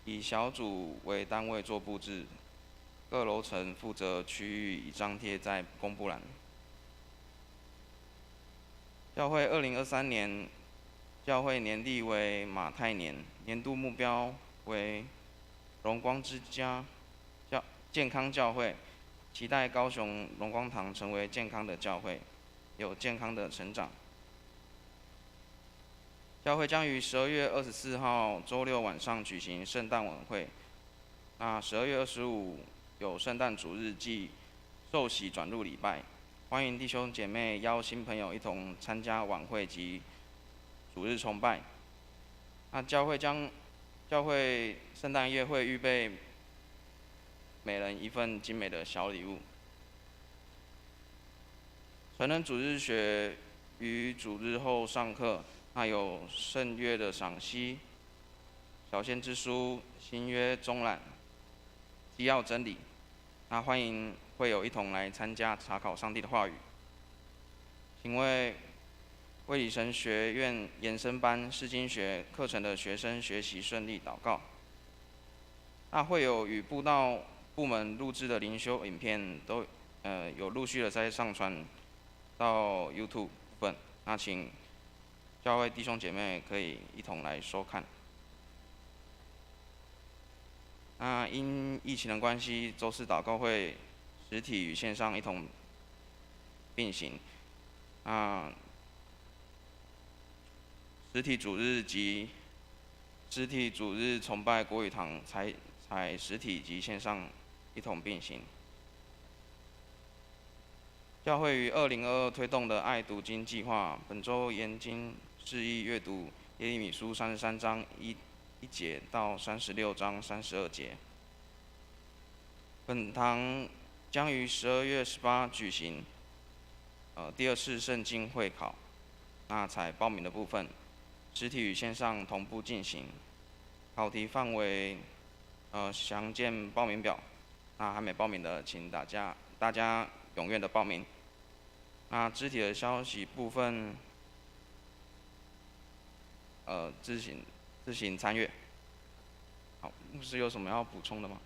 以小组为单位做布置，各楼层负责区域已张贴在公布栏。教会2023年教会年历为马太年，年度目标为荣光之家健康教会，期待高雄荣光堂成为健康的教会，有健康的成长。教会将于12月24号周六晚上举行圣诞晚会。12月25有圣诞主日暨受洗转入礼拜，欢迎弟兄姐妹邀新朋友一同参加晚会及主日崇拜。教会圣诞夜会预备每人一份精美的小礼物。成人主日学于主日后上课，有圣乐的赏析、小先知书、新约中览、基要真理。欢迎会友一同来参加查考上帝的话语。请为卫理神学院延伸班释经学课程的学生学习顺利祷告。会有与布道部门录制的灵修影片都有陆续的在上传到 YouTube 部分，请教会弟兄姐妹可以一同来收看。因疫情的关系，周四祷告会实体与线上一同并行。实体主日崇拜国语堂采实体及线上一同并行。教会于2022推动的爱读经计划，本周研经释义阅读耶利米书33章1节到36章32节。本堂将于12月18举行第2次圣经会考，采报名的部分，实体与线上同步进行。考题范围详见报名表。还没报名的，请大家踊跃的报名。肢体的消息部分，自行参阅。好，牧师有什么要补充的吗？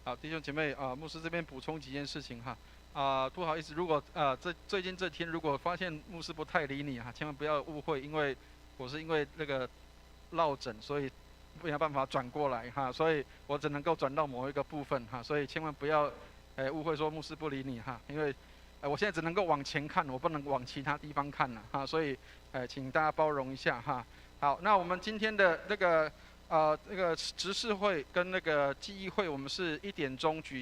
好，弟兄姐妹牧师这边补充几件事情哈。不好意思，如果最近这天如果发现牧师不太理你千万不要误会，因为我是因为那个落枕，所以没有办法转过来所以我只能够转到某一个部分所以千万不要误会说牧师不理你因为我现在只能够往前看，我不能往其他地方看所以请大家包容一下好，那我们今天的那个执事会跟那个记忆会，我们是1点钟举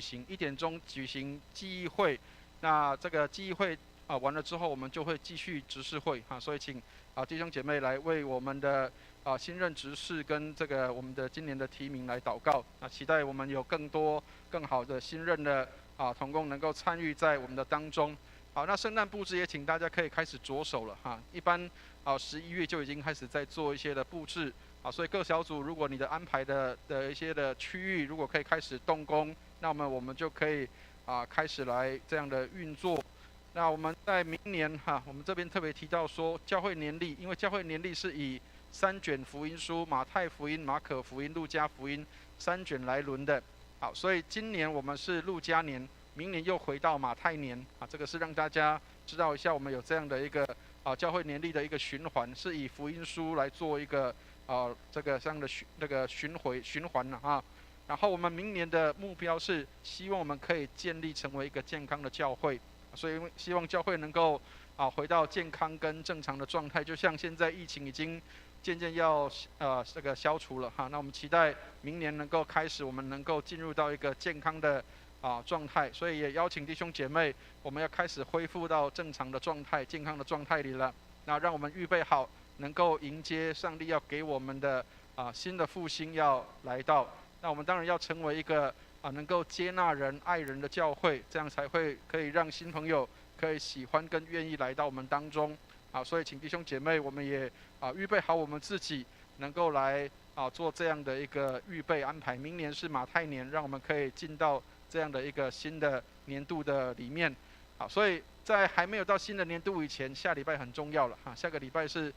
行记忆会。那这个记忆会完了之后，我们就会继续执事会所以请弟兄姐妹来为我们的新任执事跟这个我们的今年的提名来祷告。期待我们有更多更好的新任的同工能够参与在我们的当中。好，那圣诞布置也请大家可以开始着手了一般11月就已经开始在做一些的布置所以各小组如果你的安排的一些的区域如果可以开始动工那么我们就可以开始来这样的运作。那我们在明年我们这边特别提到说教会年历，因为教会年历是以3卷福音书，马太福音、马可福音、路加福音3卷来轮的。好，所以今年我们是路加年，明年又回到马太年这个是让大家知道一下，我们有这样的一个教会年历的一个循环，是以福音书来做一个这个样的循环然后我们明年的目标是希望我们可以建立成为一个健康的教会，所以希望教会能够回到健康跟正常的状态，就像现在疫情已经渐渐要这个消除了那我们期待明年能够开始，我们能够进入到一个健康的状态，所以也邀请弟兄姐妹，我们要开始恢复到正常的状态、健康的状态里了。那让我们预备好，能够迎接上帝要给我们的新的复兴要来到。那我们当然要成为一个能够接纳人、爱人的教会，这样才会可以让新朋友可以喜欢跟愿意来到我们当中。所以请弟兄姐妹，我们也预备好我们自己，能够来做这样的一个预备安排。明年是马太年，让我们可以进到这样的一个新的年度的里面。所以在还没有到新的年度以前，下礼拜很重要了下个礼拜是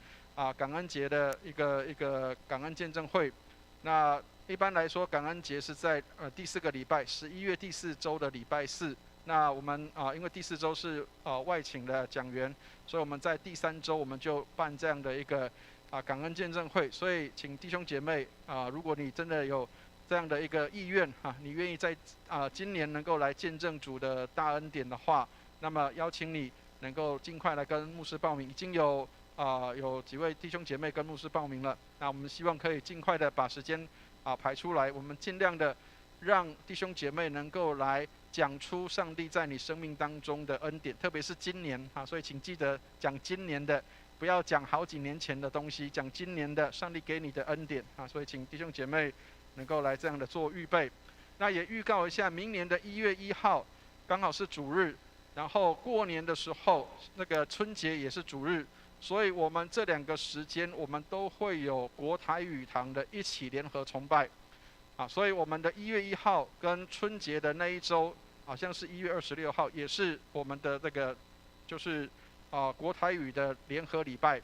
感恩节的一个感恩见证会。那一般来说，感恩节是在第4个礼拜，11月第4周的礼拜4。那我们因为第4周是外请的讲员，所以我们在第3周我们就办这样的一个感恩见证会。所以请弟兄姐妹如果你真的有这样的一个意愿你愿意在今年能够来见证主的大恩典的话，那么邀请你能够尽快来跟牧师报名。已经有几位弟兄姐妹跟牧师报名了，那我们希望可以尽快的把时间排出来，我们尽量的让弟兄姐妹能够来讲出上帝在你生命当中的恩典，特别是今年所以请记得讲今年的，不要讲好几年前的东西，讲今年的上帝给你的恩典所以请弟兄姐妹能够来这样的做预备。那也预告一下，明年的1月1号刚好是主日，然后过年的时候那个春节也是主日，所以我们这2个时间我们都会有国台语堂的一起联合崇拜所以我们的1月1号跟春节的那一周好像是1月26号，也是我们的这个就是国台语的联合礼拜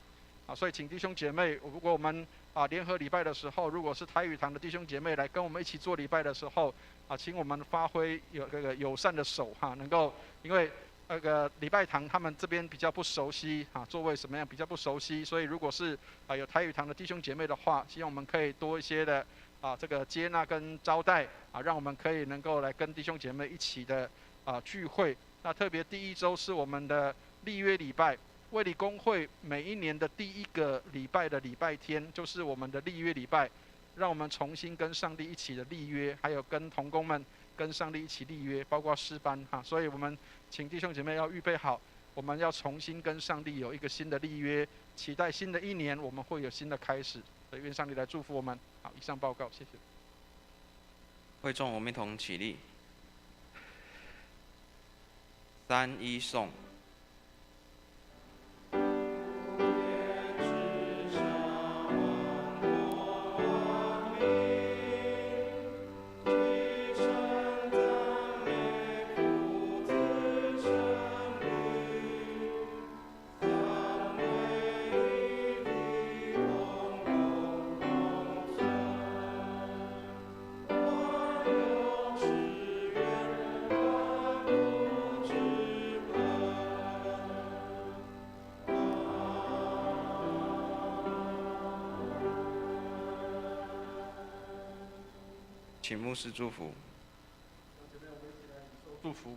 所以请弟兄姐妹，如果我们联合礼拜的时候，如果是台语堂的弟兄姐妹来跟我们一起做礼拜的时候请我们发挥有这个友善的手能够，因为那个礼拜堂他们这边比较不熟悉座位什么样比较不熟悉，所以如果是有台语堂的弟兄姐妹的话，希望我们可以多一些的这个接纳跟招待让我们可以能够来跟弟兄姐妹一起的聚会。那特别第1周是我们的立约礼拜，卫理公会每一年的第1个礼拜的礼拜天就是我们的立约礼拜，让我们重新跟上帝一起的立约，还有跟同工们跟上帝一起立约，包括诗班所以我们请弟兄姐妹要预备好，我们要重新跟上帝有一个新的立约，期待新的一年我们会有新的开始。所以愿上帝来祝福我们。好，以上报告，谢谢。会众我们一同起立，3、1颂。请牧师祝福。祝福。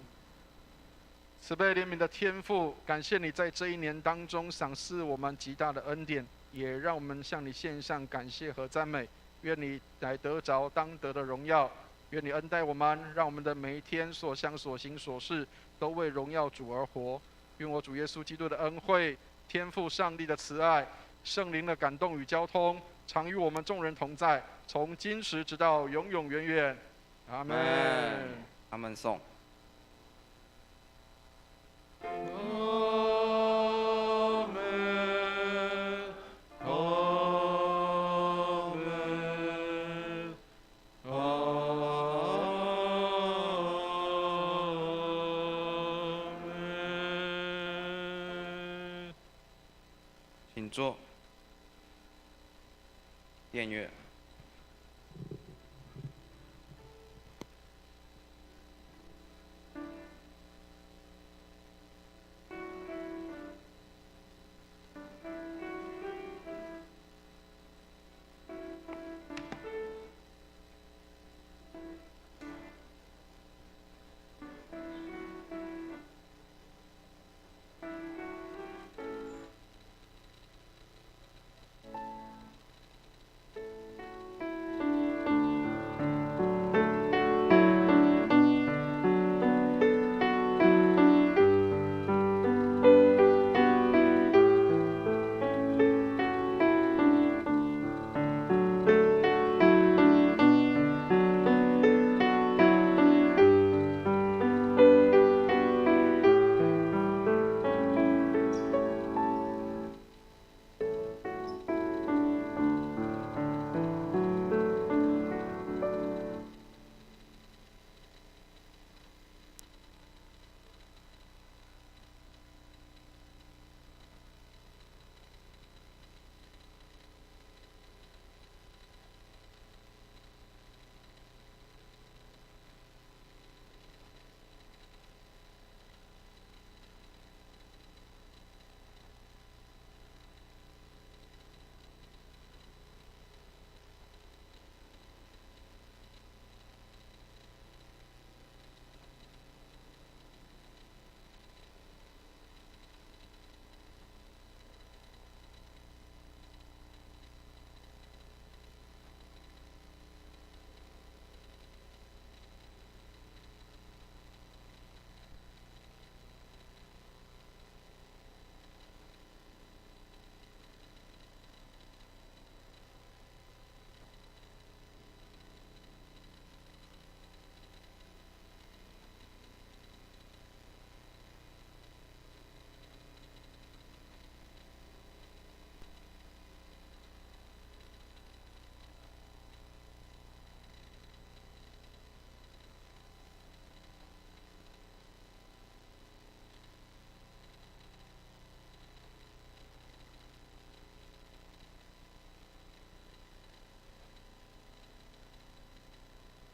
慈悲怜悯的天父，感谢你在这一年当中赏赐我们极大的恩典，也让我们向你献上感谢和赞美。愿你来得着当得的荣耀，愿你恩待我们，让我们的每一天所想所行所事都为荣耀主而活。愿我主耶稣基督的恩惠、天父上帝的慈爱、圣灵的感动与交通，常与我们众人同在，从今时直到永永远远。阿们。阿们颂。坐，订阅。